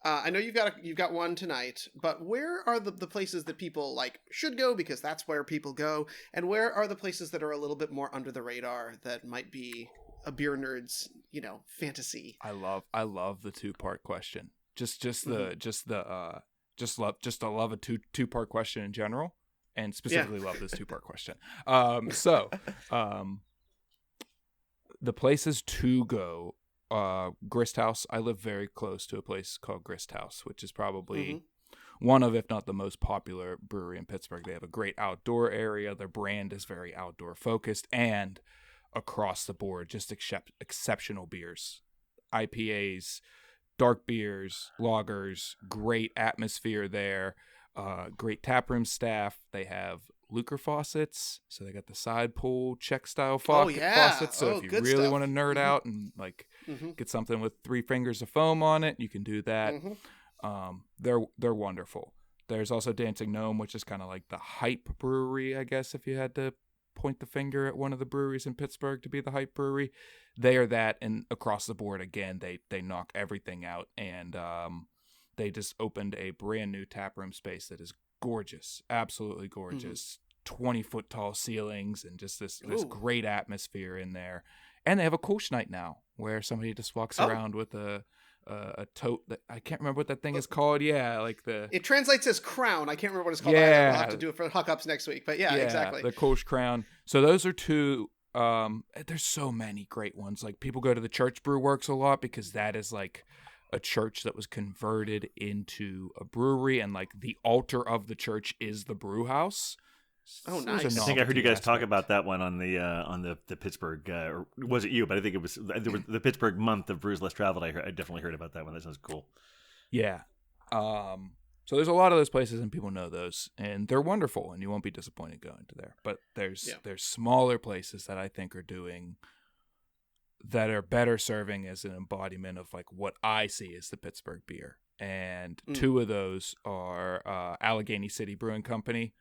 I know you've got one tonight, but where are the places that people like should go, because that's where people go, and where are the places that are a little bit more under the radar that might be a beer nerd's, fantasy? I love the 2-part question. Just the love a two-part question in general, and specifically love this 2-part question. The places to go, Grist House. I live very close to a place called Grist House, which is probably one of, if not the most popular brewery in Pittsburgh. They have a great outdoor area. Their brand is very outdoor focused, and across the board, just exceptional beers, IPAs, dark beers, lagers, great atmosphere there, great taproom staff. They have Lucre faucets, so they got the side pull check style faucets. So if you really want to nerd out and like get something with 3 fingers of foam on it, you can do that. They're wonderful. There's also Dancing Gnome, which is kind of like the hype brewery, I guess, if you had to point the finger at one of the breweries in Pittsburgh to be the hype brewery. They are that, and across the board, again, they knock everything out. And they just opened a brand new taproom space that is gorgeous, absolutely gorgeous. 20-foot tall ceilings, and just this great atmosphere in there. And they have a Kolsch night now, where somebody just walks around with a tote that I can't remember what that thing is called. Yeah, like it translates as crown. I can't remember what it's called. Yeah, I'll have to do it for Huck-Ups next week. But yeah, exactly. The Kolsch crown. So those are 2. There's so many great ones. Like, people go to the Church Brew Works a lot, because that is like a church that was converted into a brewery, and like the altar of the church is the brew house. Oh, It was a nice. I think I heard you novelty guys talk aspect. about that one on the Pittsburgh. Or was it you? But I think it was the Pittsburgh month of Brews Less Traveled. I definitely heard about that one. That sounds cool. Yeah. So there's a lot of those places, and people know those, and they're wonderful, and you won't be disappointed going to there. But there's smaller places that I think are doing that are better serving as an embodiment of like what I see as the Pittsburgh beer. And two of those are Allegheny City Brewing Company,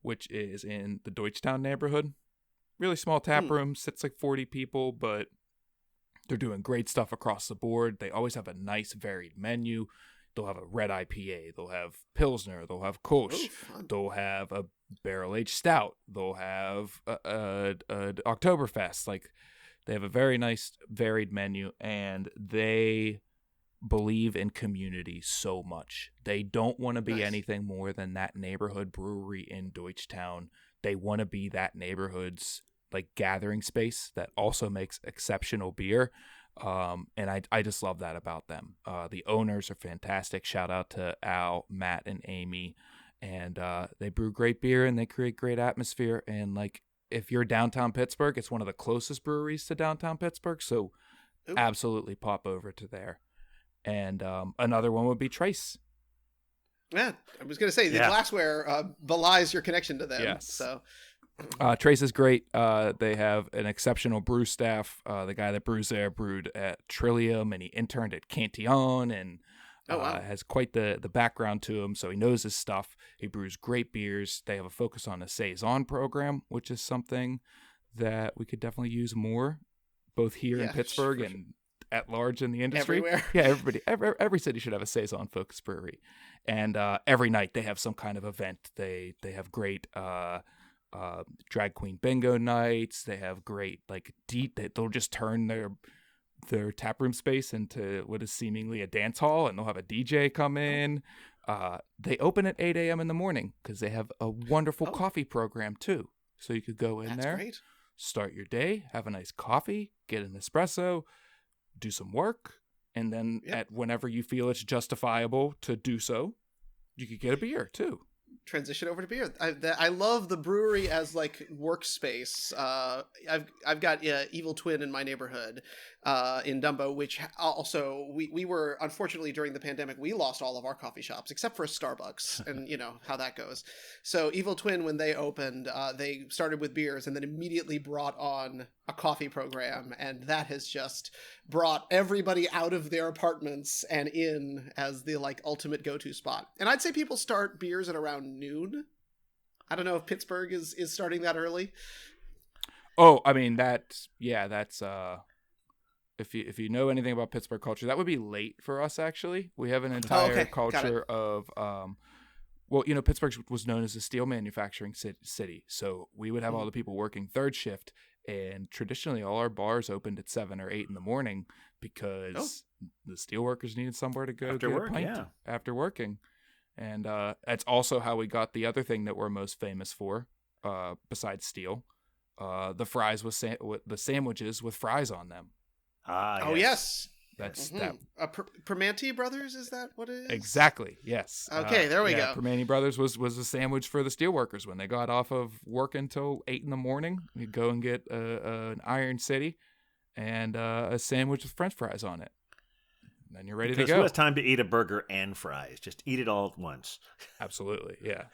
which is in the Deutschtown neighborhood. Really small tap room, sits like 40 people, but they're doing great stuff across the board. They always have a nice varied menu. They'll have a red IPA. They'll have Pilsner. They'll have Kolsch. They'll have a barrel-aged stout. They'll have a Oktoberfest. Like, they have a very nice varied menu, and they believe in community so much. They don't want to be anything more than that neighborhood brewery in Deutschtown. They want to be that neighborhood's like gathering space that also makes exceptional beer. And I just love that about them. The owners are fantastic. Shout out to Al, Matt, and Amy. And they brew great beer and they create great atmosphere. And like, if you're downtown Pittsburgh, it's one of the closest breweries to downtown Pittsburgh. So absolutely pop over to there. And another one would be Trace. Yeah, I was going to say, the glassware belies your connection to them. Yes. So Trace is great. They have an exceptional brew staff. The guy that brews there brewed at Trillium, and he interned at Cantillon, and has quite the background to him, so he knows his stuff. He brews great beers. They have a focus on a Saison program, which is something that we could definitely use more, both here in Pittsburgh and at large in the industry. Everywhere. Yeah, every city should have a Saison focused brewery. And every night they have some kind of event. They have great drag queen bingo nights. They have great they'll just turn their taproom space into what is seemingly a dance hall, and they'll have a DJ come in. They open at 8 a.m. in the morning because they have a wonderful coffee program too. So you could go in there, start your day, have a nice coffee, get an espresso, do some work, and then at whenever you feel it's justifiable to do so, you could get a beer too. Transition over to beer. I love the brewery as like workspace. I've got Evil Twin in my neighborhood in Dumbo, which also we were, unfortunately, during the pandemic, we lost all of our coffee shops except for a Starbucks, and you know how that goes. So Evil Twin, when they opened, they started with beers and then immediately brought on a coffee program, and that has just brought everybody out of their apartments and in as the like ultimate go-to spot. And I'd say people start beers at around noon. I don't know if Pittsburgh is starting that early. Oh, I mean that's if you know anything about Pittsburgh culture, that would be late for us actually. We have an entire culture of well, you know, Pittsburgh was known as a steel manufacturing city, so we would have all the people working third shift, and traditionally all our bars opened at 7 or 8 in the morning because the steel workers needed somewhere to go After get work, a pint after working. And that's also how we got the other thing that we're most famous for, besides steel. The fries with the sandwiches with fries on them. Yes. That's that. Primanti Brothers, is that what it is? Exactly. Yes. Okay, there we go. Primanti Brothers was a sandwich for the steelworkers when they got off of work until 8 in the morning. We'd go and get an Iron City and a sandwich with French fries on it. And then you're ready to go. Who has time to eat a burger and fries? Just eat it all at once. Absolutely. Yeah.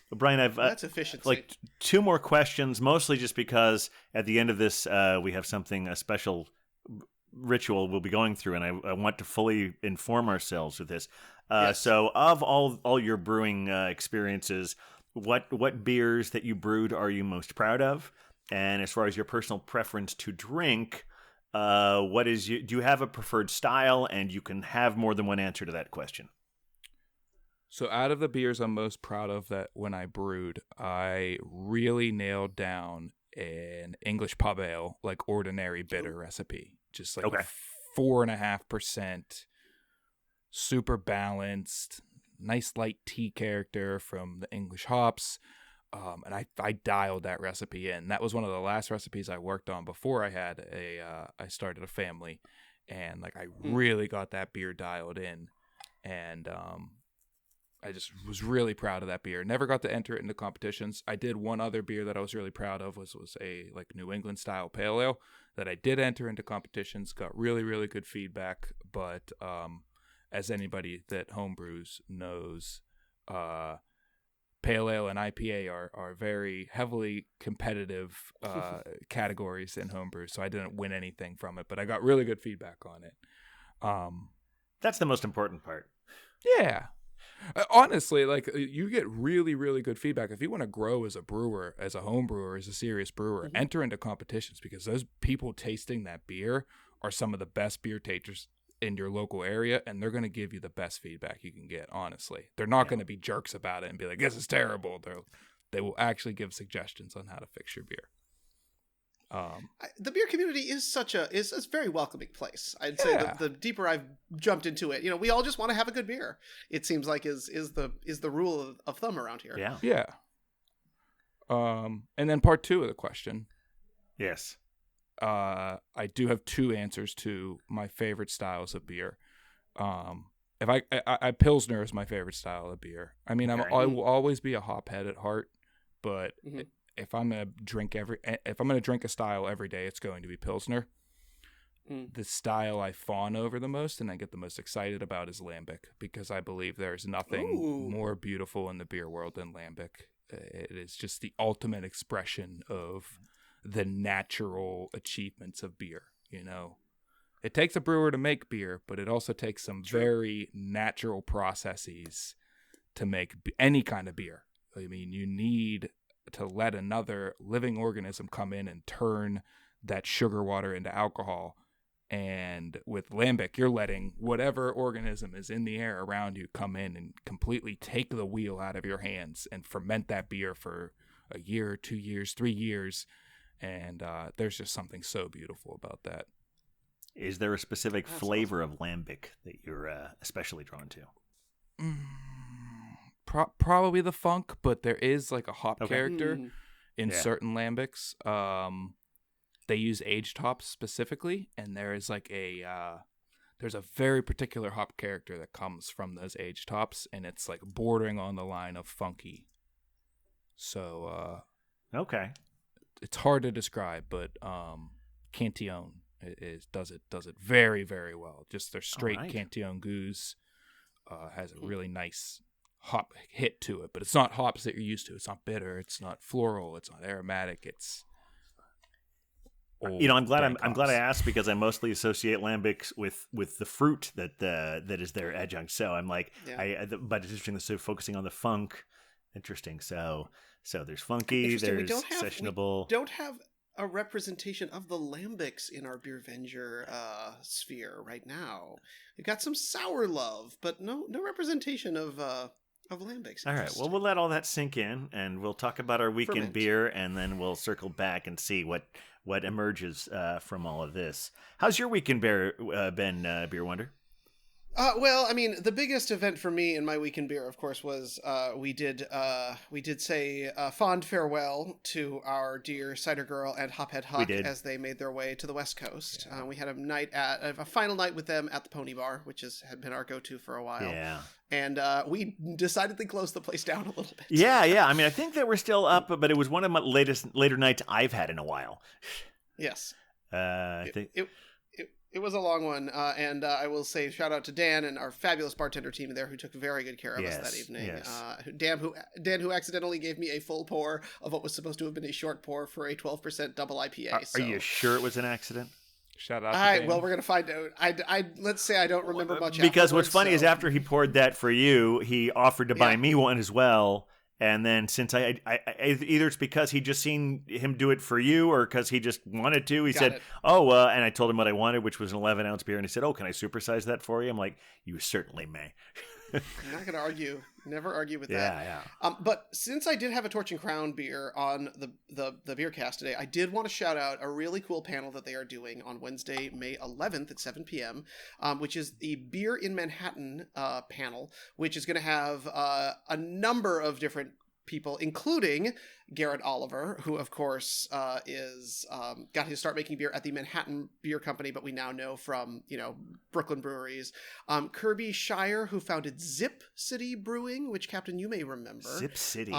But Brian, I've that's efficiency. like 2 more questions, mostly just because at the end of this we have a special ritual we'll be going through, and I want to fully inform ourselves with this. So of all your brewing experiences, what beers that you brewed are you most proud of? And as far as your personal preference to drink, do you have a preferred style? And you can have more than one answer to that question. So out of the beers I'm most proud of that when I brewed, I really nailed down an English pub ale, like ordinary bitter recipe. Just like 4.5%, super balanced, nice light tea character from the English hops. And I dialed that recipe in. That was one of the last recipes I worked on before I started a family. And like I really got that beer dialed in. And I just was really proud of that beer. Never got to enter it into competitions. I did one other beer that I was really proud of was a like New England style pale ale that I did enter into competitions. Got really, really good feedback. But as anybody that homebrews knows, pale ale and IPA are very heavily competitive categories in homebrew. So I didn't win anything from it, but I got really good feedback on it. That's the most important part. Yeah. Honestly, like you get really, really good feedback. If you want to grow as a brewer, as a home brewer, as a serious brewer, enter into competitions because those people tasting that beer are some of the best beer tasters in your local area, and they're going to give you the best feedback you can get, honestly. They're not going to be jerks about it and be like, this is terrible. They will actually give suggestions on how to fix your beer. The beer community is is a very welcoming place. I'd say the deeper I've jumped into it, we all just want to have a good beer. It seems like is the rule of thumb around here. Yeah. Yeah. And then part 2 of the question. Yes. I do have 2 answers to my favorite styles of beer. If I Pilsner is my favorite style of beer. I mean, Okay. I will always be a hophead at heart, but if I'm gonna drink a style every day, it's going to be Pilsner. The style I fawn over the most and I get the most excited about is Lambic because I believe there's nothing more beautiful in the beer world than Lambic. It is just the ultimate expression of the natural achievements of beer. It takes a brewer to make beer, but it also takes some very natural processes to make any kind of beer. I mean, you need to let another living organism come in and turn that sugar water into alcohol. And with Lambic, you're letting whatever organism is in the air around you come in and completely take the wheel out of your hands and ferment that beer for a year, 2 years, 3 years. And there's just something so beautiful about that. Is there a specific flavor of Lambic that you're especially drawn to? Probably the funk, but there is like a hop character in certain Lambics. They use aged hops specifically, and there is like there's a very particular hop character that comes from those aged hops, and it's like bordering on the line of funky. So okay, it's hard to describe, but Cantillon does it very, very well. Just their straight Cantillon goose has a really nice hop hit to it, but it's not hops that you're used to. It's not bitter. It's not floral. It's not aromatic. It's I'm glad I asked because I mostly associate lambics with the fruit that is their adjunct. So I'm like, but it's interesting. So focusing on the funk, interesting. So there's funky, there's sessionable. We don't have a representation of the lambics in our Beer Venger sphere right now. We've got some sour love, but no representation of lambics. All right. Well, we'll let all that sink in, and we'll talk about our weekend beer, and then we'll circle back and see what emerges from all of this. How's your weekend beer been, Beer Wonder? Well, I mean, the biggest event for me in my weekend beer, of course, was we did say fond farewell to our dear Cider Girl and Hophead Huck as they made their way to the West Coast. Yeah. We had a final night with them at the Pony Bar, which had been our go-to for a while. Yeah. And we decidedly closed the place down a little bit. Yeah. I mean, I think that we're still up, but it was one of my later nights I've had in a while. Yes. I think it was a long one, and I will say shout out to Dan and our fabulous bartender team there who took very good care of us that evening. Yes. Dan who accidentally gave me a full pour of what was supposed to have been a short pour for a 12% double IPA. Are you sure it was an accident? Shout out to Dan. Well, we're gonna find out. I let's say I don't remember much. Because what's funny is after he poured that for you, he offered to buy me one as well. And then since I either it's because he just seen him do it for you or because he just wanted to, he said, and I told him what I wanted, which was an 11-ounce beer. And he said, can I supersize that for you? I'm like, you certainly may. I'm not going to argue. Never argue with that. Yeah. But since I did have a Torch and Crown beer on the beer cast today, I did want to shout out a really cool panel that they are doing on Wednesday, May 11th at 7 p.m., which is the Beer in Manhattan panel, which is going to have a number of different people, including Garrett Oliver, who of course is got his start making beer at the Manhattan Beer Company, but we now know from Brooklyn breweries. Kirby Shire, who founded Zip City Brewing, which, Captain, you may remember. Zip City.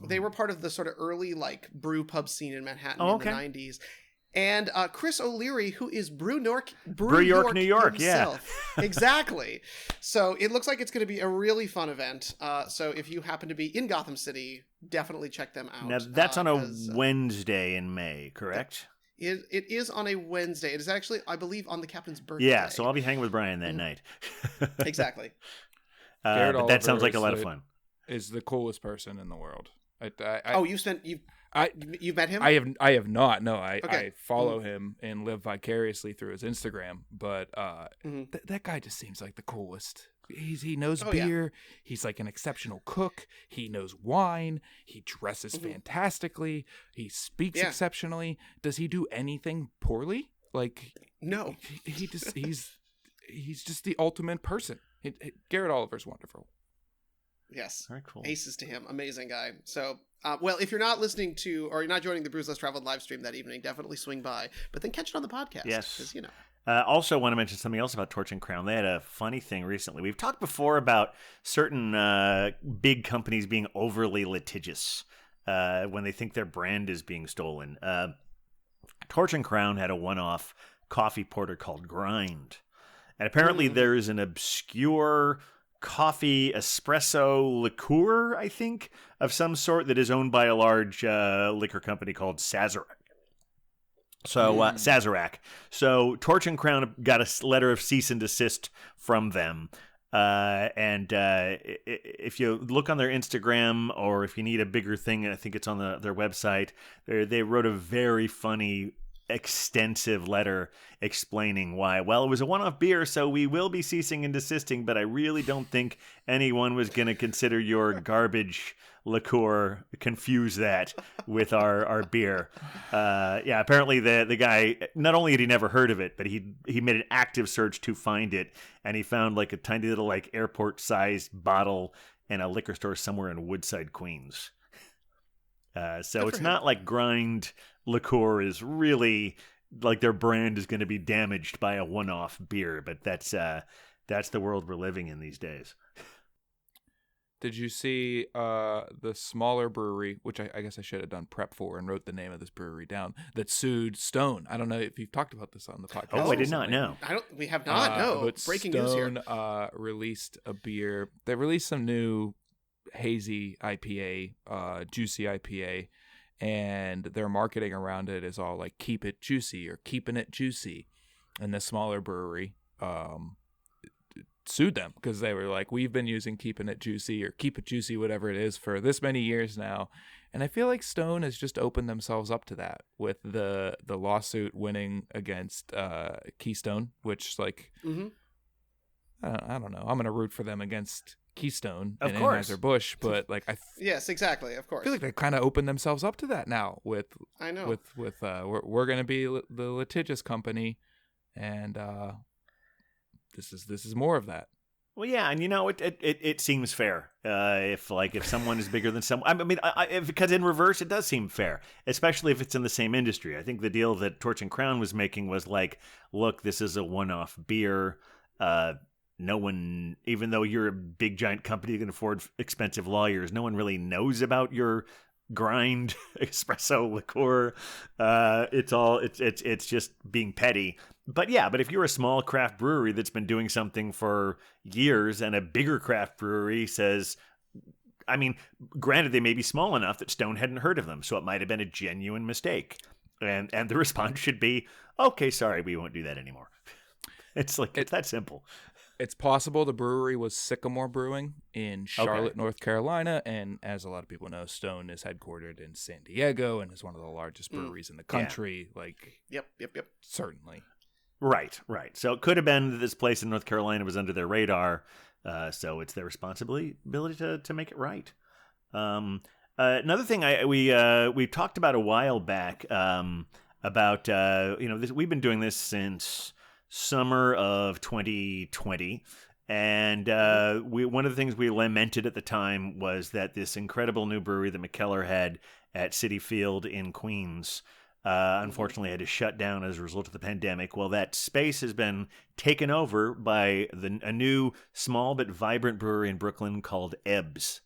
They were part of the sort of early brew pub scene in Manhattan in the 90s. And Chris O'Leary, who is Brew York, New York, himself. Yeah. Exactly. So it looks like it's going to be a really fun event. So if you happen to be in Gotham City, definitely check them out. Now, that's on a Wednesday in May, correct? It is on a Wednesday. It is actually, I believe, on the captain's birthday. Yeah, so I'll be hanging with Brian that night. Exactly. But that sounds like a lot of fun. Is the coolest person in the world. You've met him? I have not. No, I follow Mm-hmm. him and live vicariously through his Instagram. But that guy just seems like the coolest. He knows beer. Yeah. He's like an exceptional cook. He knows wine. He dresses fantastically. He speaks exceptionally. Does he do anything poorly? Like, no. He's just the ultimate person. Garrett Oliver's wonderful. Yes. Very cool. Aces to him. Amazing guy. So, well, if you're not listening to, or you're not joining the Brews Less Traveled live stream that evening, definitely swing by. But then catch it on the podcast. Yes. Because, also want to mention something else about Torch and Crown. They had a funny thing recently. We've talked before about certain big companies being overly litigious when they think their brand is being stolen. Torch and Crown had a one-off coffee porter called Grind. And apparently there is an obscure coffee espresso liqueur, I think, of some sort that is owned by a large liquor company called Sazerac. So Sazerac. So Torch and Crown got a letter of cease and desist from them. And if you look on their Instagram, or if you need a bigger thing, I think it's on their website, they wrote a very funny, extensive letter explaining why. Well, it was a one-off beer, so we will be ceasing and desisting, but I really don't think anyone was going to consider your garbage liqueur, confuse that with our beer. Apparently the guy, not only had he never heard of it, but he made an active search to find it, and he found like a tiny little like airport-sized bottle in a liquor store somewhere in Woodside, Queens. So it's not like Grind liqueur is really like their brand is going to be damaged by a one-off beer, but that's the world we're living in these days. Did you see the smaller brewery, which I guess I should have done prep for and wrote the name of this brewery down, that sued Stone? I don't know if you've talked about this on the podcast. Oh, I did not know. We have not. No, but breaking Stone, news here. Released a beer. They released some new hazy IPA, juicy IPA, and their marketing around it is all like "keep it juicy" or "keeping it juicy," and the smaller brewery sued them because they were like, we've been using "keeping it juicy" or "keep it juicy," whatever it is, for this many years now. And I feel like Stone has just opened themselves up to that with the lawsuit winning against Keystone, which like I don't know, I'm gonna root for them against Keystone and Anheuser-Busch, but like yes, exactly, of course. I feel like they kind of opened themselves up to that now with we're going to be the litigious company, and this is more of that. Well, yeah, and it seems fair if someone is bigger than someone. I mean, because in reverse, it does seem fair, especially if it's in the same industry. I think the deal that Torch and Crown was making was like, look, this is a one-off beer. No one, even though you're a big giant company that can afford expensive lawyers, no one really knows about your Grind espresso liqueur. It's just being petty. But if you're a small craft brewery that's been doing something for years, and a bigger craft brewery says, I mean, granted, they may be small enough that Stone hadn't heard of them, so it might have been a genuine mistake. And the response should be, okay, sorry, we won't do that anymore. It's that simple. It's possible the brewery was Sycamore Brewing in Charlotte, North Carolina, and as a lot of people know, Stone is headquartered in San Diego and is one of the largest breweries in the country. Yeah. Like, yep, certainly. Right. So it could have been that this place in North Carolina was under their radar, so it's their responsibility to make it right. Another thing we talked about a while back about we've been doing this since summer of 2020, And one of the things we lamented at the time was that this incredible new brewery that McKellar had at Citi Field in Queens unfortunately had to shut down as a result of the pandemic. Well, that space has been taken over by a new small but vibrant brewery in Brooklyn called Ebbs.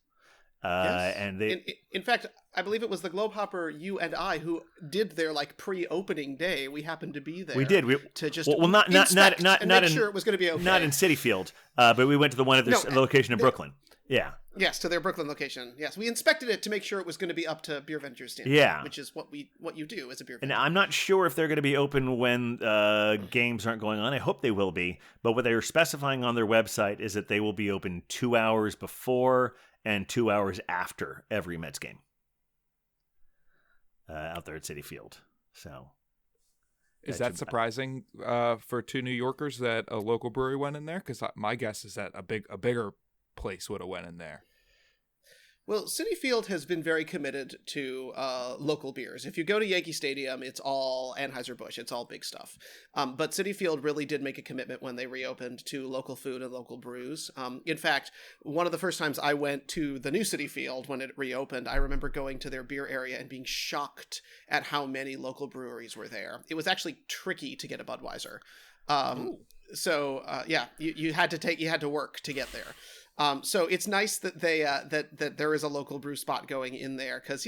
Yes. And they, in fact, I believe it was the Globehopper, you and I, who did their pre-opening day. We happened to be there. We did. To just not make in, sure it was going to be okay. Not in Citi Field, but we went to the one at their location in Brooklyn. Yeah. Yes, to their Brooklyn location. Yes, we inspected it to make sure it was going to be up to Beer Ventures standards. Yeah, which is what you do as a beer venture. And I'm not sure if they're going to be open when games aren't going on. I hope they will be. But what they are specifying on their website is that they will be open 2 hours before and 2 hours after every Mets game out there at Citi Field. So, is that surprising for two New Yorkers that a local brewery went in there? Because my guess is that a bigger place would have went in there. Well, Citi Field has been very committed to local beers. If you go to Yankee Stadium, it's all Anheuser-Busch. It's all big stuff. But Citi Field really did make a commitment when they reopened to local food and local brews. In fact, one of the first times I went to the new Citi Field when it reopened, I remember going to their beer area and being shocked at how many local breweries were there. It was actually tricky to get a Budweiser. You had to work to get there. So it's nice that they that there is a local brew spot going in there, because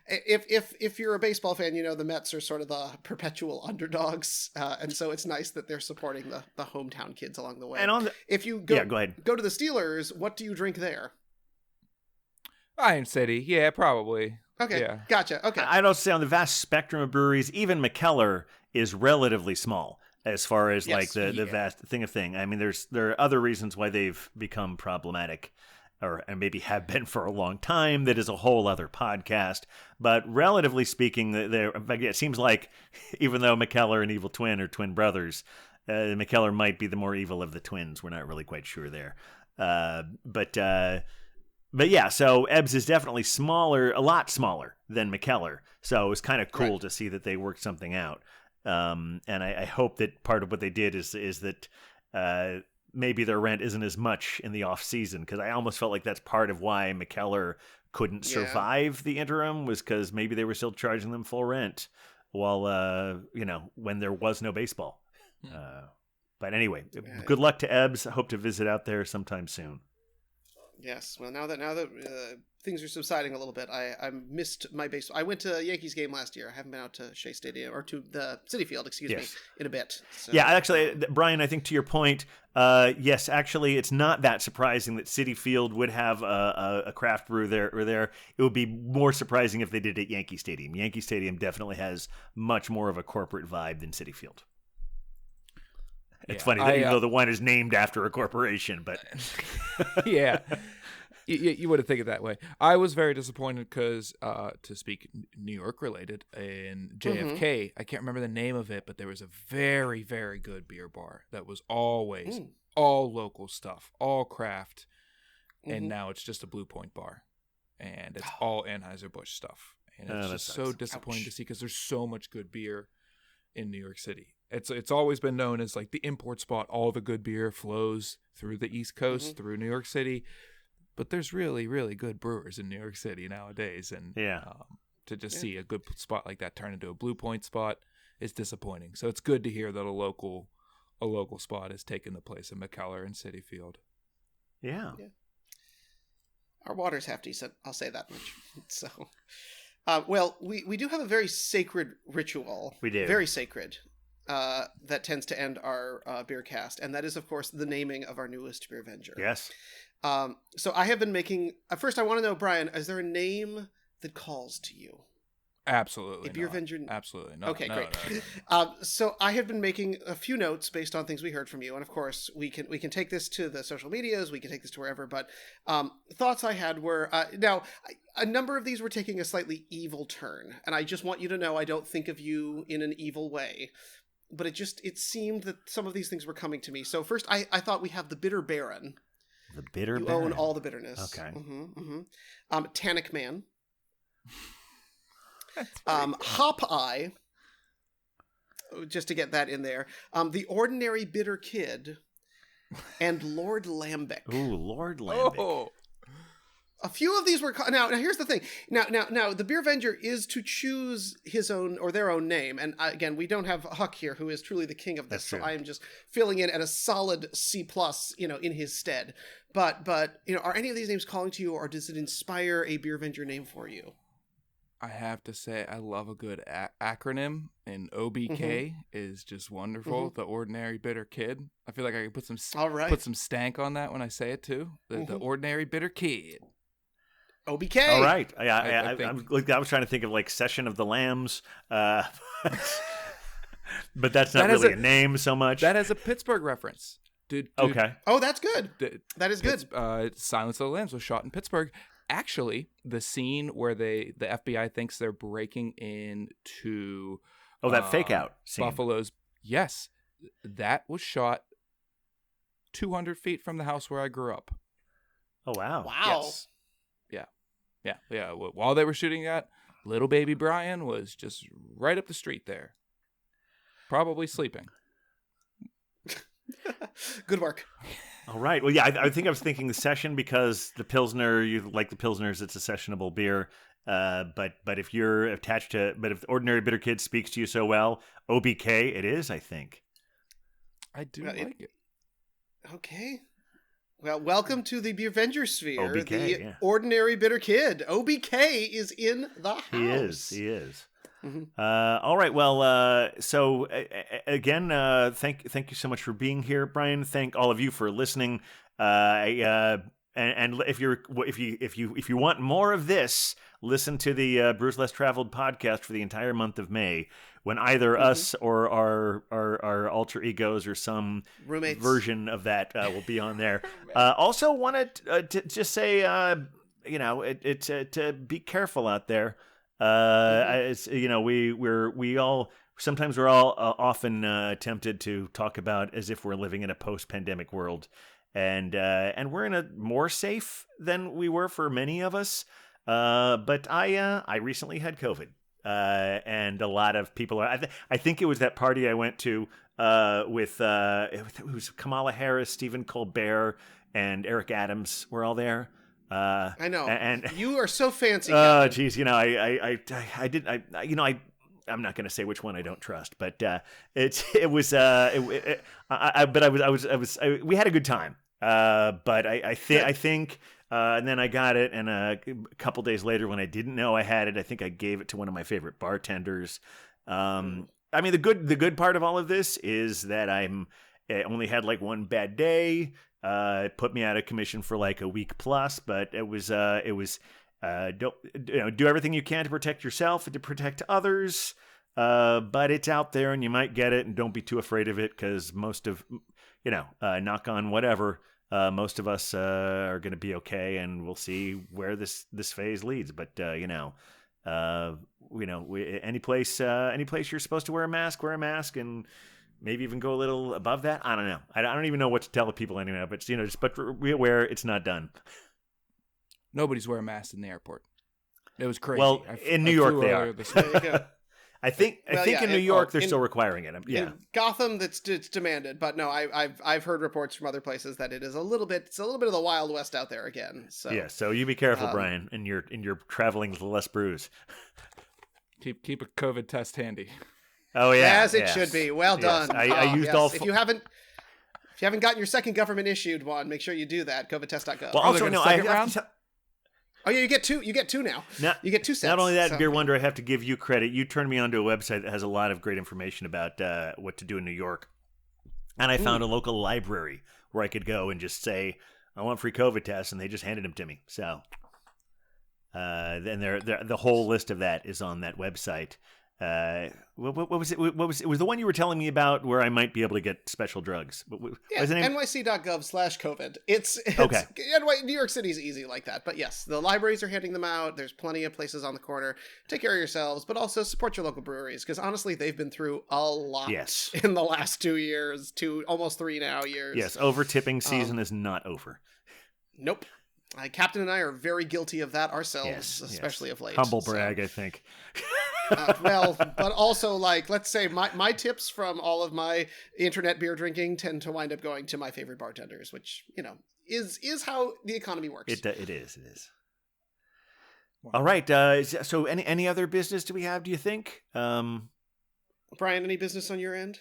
if you're a baseball fan, the Mets are sort of the perpetual underdogs, and so it's nice that they're supporting the hometown kids along the way. And if you go to the Steelers, what do you drink there? Iron City, yeah, probably. Okay, yeah. Gotcha. Okay, I'd also say on the vast spectrum of breweries, even McKellar is relatively small as far as the vast thing. I mean, there are other reasons why they've become problematic, and maybe have been for a long time. That is a whole other podcast. But relatively speaking, it seems like even though McKellar and Evil Twin are twin brothers, McKellar might be the more evil of the twins. We're not really quite sure there. But yeah, so Ebbs is definitely smaller, a lot smaller than McKellar. So it was kind of cool to see that they worked something out. And I hope that part of what they did is that maybe their rent isn't as much in the off season, because I almost felt like that's part of why McKellar couldn't survive the interim, was because maybe they were still charging them full rent while when there was no baseball. But anyway, good luck to Ebbs. I hope to visit out there sometime soon. Yes. Well, now that things are subsiding a little bit, I missed my baseball. I went to a Yankees game last year. I haven't been out to Shea Stadium, or to the Citi Field, excuse me, in a bit. So. Yeah, actually, Brian, I think to your point, yes, actually, it's not that surprising that Citi Field would have a craft brew there. It would be more surprising if they did it at Yankee Stadium. Yankee Stadium definitely has much more of a corporate vibe than Citi Field. It's funny that even though the one is named after a corporation, but yeah, you wouldn't think it that way. I was very disappointed because, to speak New York related, in JFK, I can't remember the name of it, but there was a very, very good beer bar that was always all local stuff, all craft, and now it's just a Blue Point bar, and it's all Anheuser-Busch stuff, and it's just so disappointing to see, because there's so much good beer in New York City. It's always been known as like the import spot. All the good beer flows through the East Coast, through New York City. But there's really, really good brewers in New York City nowadays. And to just see a good spot like that turn into a Blue Point spot is disappointing. So it's good to hear that a local spot has taken the place of McKellar and Citi Field. Yeah. Our water's half decent. I'll say that much. So, we do have a very sacred ritual. We do. Very sacred. That tends to end our beer cast, and that is, of course, the naming of our newest beer venger. Yes. So I have been making. First, I want to know, Brian, is there a name that calls to you? Absolutely. A beer venger. Absolutely not. Okay, great. No. So I have been making a few notes based on things we heard from you, and of course, we can take this to the social medias. We can take this to wherever. But thoughts I had were now. A number of these were taking a slightly evil turn, and I just want you to know I don't think of you in an evil way. But it seemed that some of these things were coming to me. So first, I thought we have the Bitter Baron. The Bitter Baron. You own all the bitterness. Okay. Tannic Man. Hop Eye. Just to get that in there. The Ordinary Bitter Kid. and Lord Lambic. Ooh, Lord Lambic. Oh, A few of these were now. Here's the thing. Now, the Beer Venger is to choose his own or their own name, and again, we don't have Huck here, who is truly the king of this. That's So true. I am just filling in at a solid C+, in his stead. But are any of these names calling to you, or does it inspire a Beer Venger name for you? I have to say, I love a good acronym, and OBK is just wonderful. The Ordinary Bitter Kid. I feel like I could put some All right. put some stank on that when I say it too. The Ordinary Bitter Kid. OBK. All right. I think- I was trying to think of like Session of the Lambs, but that's not That has really a a- name so much. That has a Pittsburgh reference. Okay. Oh, that's good. That is good. Silence of the Lambs was shot in Pittsburgh. Actually, the scene where the FBI thinks they're breaking into Oh, that fake out scene. Buffalo's. Yes, that was shot 200 feet from the house where I grew up. Oh, wow. Wow. Yes. Yeah. While they were shooting that, little baby Brian was just right up the street there, probably sleeping. Good work. All right. Well, yeah, I think I was thinking the Session because the Pilsner, you like the Pilsners, it's a sessionable beer. But if you're attached to, but if Ordinary Bitter Kid speaks to you so well, OBK it is, I think. I do Well, like it. Okay. Well, welcome to the Beer Venger sphere. OBK, the yeah. Ordinary Bitter Kid. OBK is in the house. He is. Mhm. All right. Well, so again, thank you so much for being here, Brian. Thank all of you for listening. And if you want more of this, listen to the Bruce Less Traveled podcast for the entire month of May, when either us or our alter egos or some Roommates. version of that will be on there. Also, wanted to just say, to be careful out there. It's, we all sometimes we're all often tempted to talk about as if we're living in a post-pandemic world, and we're in a more safe than we were for many of us. But I recently had COVID, and a lot of people are. I think it was that party I went to with it was Kamala Harris, Stephen Colbert, and Eric Adams were all there. I know. And You are so fancy. oh, Captain. geez, I'm not going to say which one I don't trust, but we had a good time. But I think, and then I got it, and a couple days later, when I didn't know I had it, I think I gave it to one of my favorite bartenders. I mean, the good part of all of this is that I only had like one bad day. It put me out of commission for like a week plus, but it was do everything you can to protect yourself and to protect others. But it's out there and you might get it, and don't be too afraid of it, because most of, knock on whatever, most of us are going to be okay, and we'll see where this phase leads. But any place you're supposed to wear a mask, and maybe even go a little above that. I don't know. I don't even know what to tell people anyway. But but be aware it's not done. Nobody's wearing masks in the airport. It was crazy. Well, in New York they are. There you go. I think in New York they're in- still requiring it. Yeah. In Gotham, it's demanded, but no, I've heard reports from other places that it's a little bit of the Wild West out there again. So Yeah. So you be careful, Brian, in your traveling to Les Brews. Keep a COVID test handy. Oh yeah, as it yes. should be. Well Yes. done. I used all. If you haven't gotten your second government issued one, make sure you do that. COVIDtest.gov. Well, Oh, also they're no, gonna I second have round? to tell. Oh yeah, you get two. You get two now. You get two sets. Not only that, so- Beer Wonder, I have to give you credit. You turned me onto a website that has a lot of great information about what to do in New York, and I found a local library where I could go and just say I want free COVID tests, and they just handed them to me. So, then the whole list of that is on that website. What was it? It was the one you were telling me about where I might be able to get special drugs. What Yeah, was the name? nyc.gov/COVID. It's Okay. New York City's easy like that. But yes, the libraries are handing them out. There's plenty of places on the corner. Take care of yourselves, but also support your local breweries, because honestly, they've been through a lot Yes. in the last 2 years, almost 3 now years. Yes, over tipping season is not over. Nope. Captain and I are very guilty of that ourselves, Yes, especially of late. Humble so- brag, I think. Well, but also, like, let's say my tips from all of my internet beer drinking tend to wind up going to my favorite bartenders, which, is how the economy works. It is. Wow. All right. So any other business do we have, do you think? Brian, any business on your end?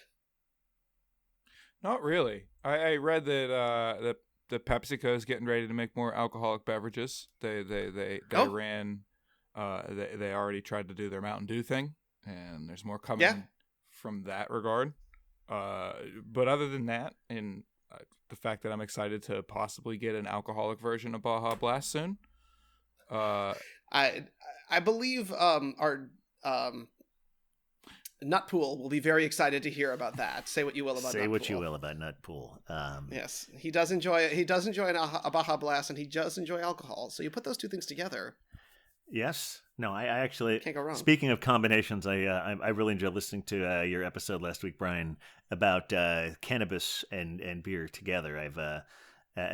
Not really. I read that the PepsiCo is getting ready to make more alcoholic beverages. They Oh. ran. They already tried to do their Mountain Dew thing, and there's more coming from that regard. But other than that, and the fact that I'm excited to possibly get an alcoholic version of Baja Blast soon. I believe our Nut Pool will be very excited to hear about that. Say what you will about Say Nut what Pool. you will about Nut Pool. Yes, he does enjoy it. He does enjoy a Baja Blast, and he does enjoy alcohol. So you put those two things together. Yes. No, I actually Can't go wrong. Speaking of combinations, I really enjoyed listening to your episode last week, Brian, about cannabis and beer together. I've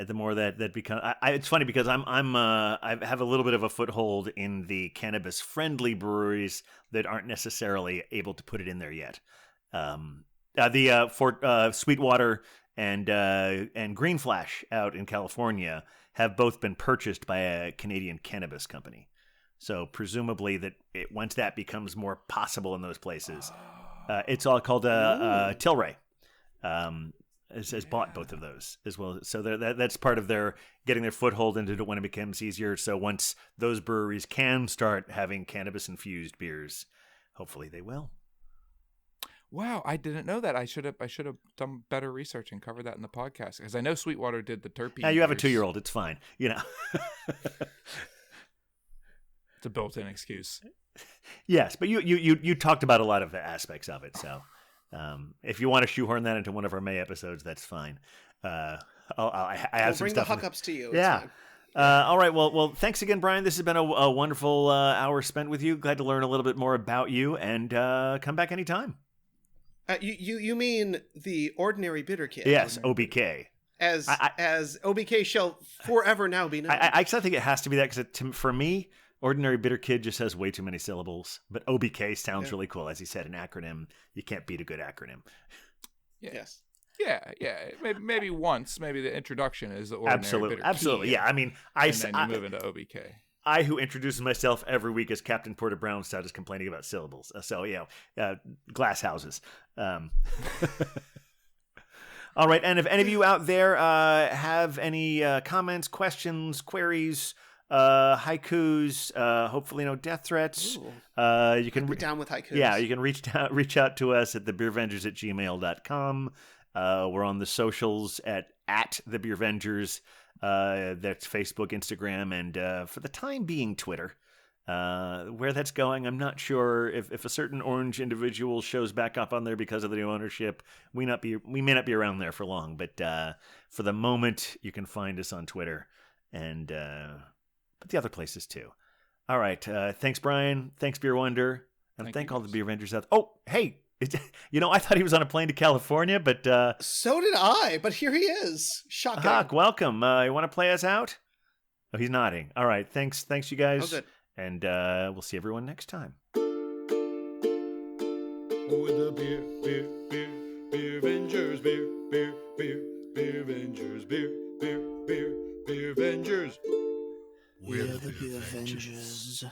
the more that become, it's funny because I have a little bit of a foothold in the cannabis friendly breweries that aren't necessarily able to put it in there yet. Sweetwater and Green Flash out in California have both been purchased by a Canadian cannabis company. So presumably once that becomes more possible in those places, it's all called Tilray. Has bought both of those as well. So that's part of their getting their foothold into it when it becomes easier. So once those breweries can start having cannabis infused beers, hopefully they will. Wow, I didn't know that. I should have done better research and covered that in the podcast, because I know Sweetwater did the terpene. Yeah, you have a beers. 2-year-old. It's fine. It's a built-in excuse. Yes, but you talked about a lot of the aspects of it. So if you want to shoehorn that into one of our May episodes, that's fine. I have We'll some bring stuff. the hookups to you. It's Yeah. fine. All right. Well, thanks again, Brian. This has been a wonderful hour spent with you. Glad to learn a little bit more about you, and come back anytime. You mean the Ordinary Bitter Kid? Yes, OBK. As OBK shall forever now be known. I actually think it has to be that because for me, Ordinary Bitter Kid just has way too many syllables. But OBK sounds really cool. As he said, an acronym. You can't beat a good acronym. Yeah. Yes. Yeah. Maybe once. Maybe the introduction is the Ordinary Bitter Absolutely. Kid, Yeah, I mean, and then you move into OBK. I, who introduces myself every week as Captain Porter Brownstone, is complaining about syllables. So, glass houses. All right. And if any of you out there have any comments, questions, queries, haikus, hopefully no death threats, you can We're down with haikus. Yeah, you can reach out to us at thebeervengers@gmail.com. We're on the socials at thebeervengers. That's Facebook, Instagram, and for the time being, Twitter. Where that's going, I'm not sure. If a certain orange individual shows back up on there because of the new ownership, we may not be around there for long. But for the moment, you can find us on Twitter, and but the other places too. All right. Thanks, Brian. Thanks, Beer Wonder, and thank all the Beer Avengers out. Oh, hey. I thought he was on a plane to California, but So did I, but here he is. Shocking. Hawk, welcome. You want to play us out? Oh, he's nodding. All right. Thanks, you guys. Oh, good. And we'll see everyone next time. With the beer Avengers, beer Avengers, beer Avengers. We're the Beer Avengers.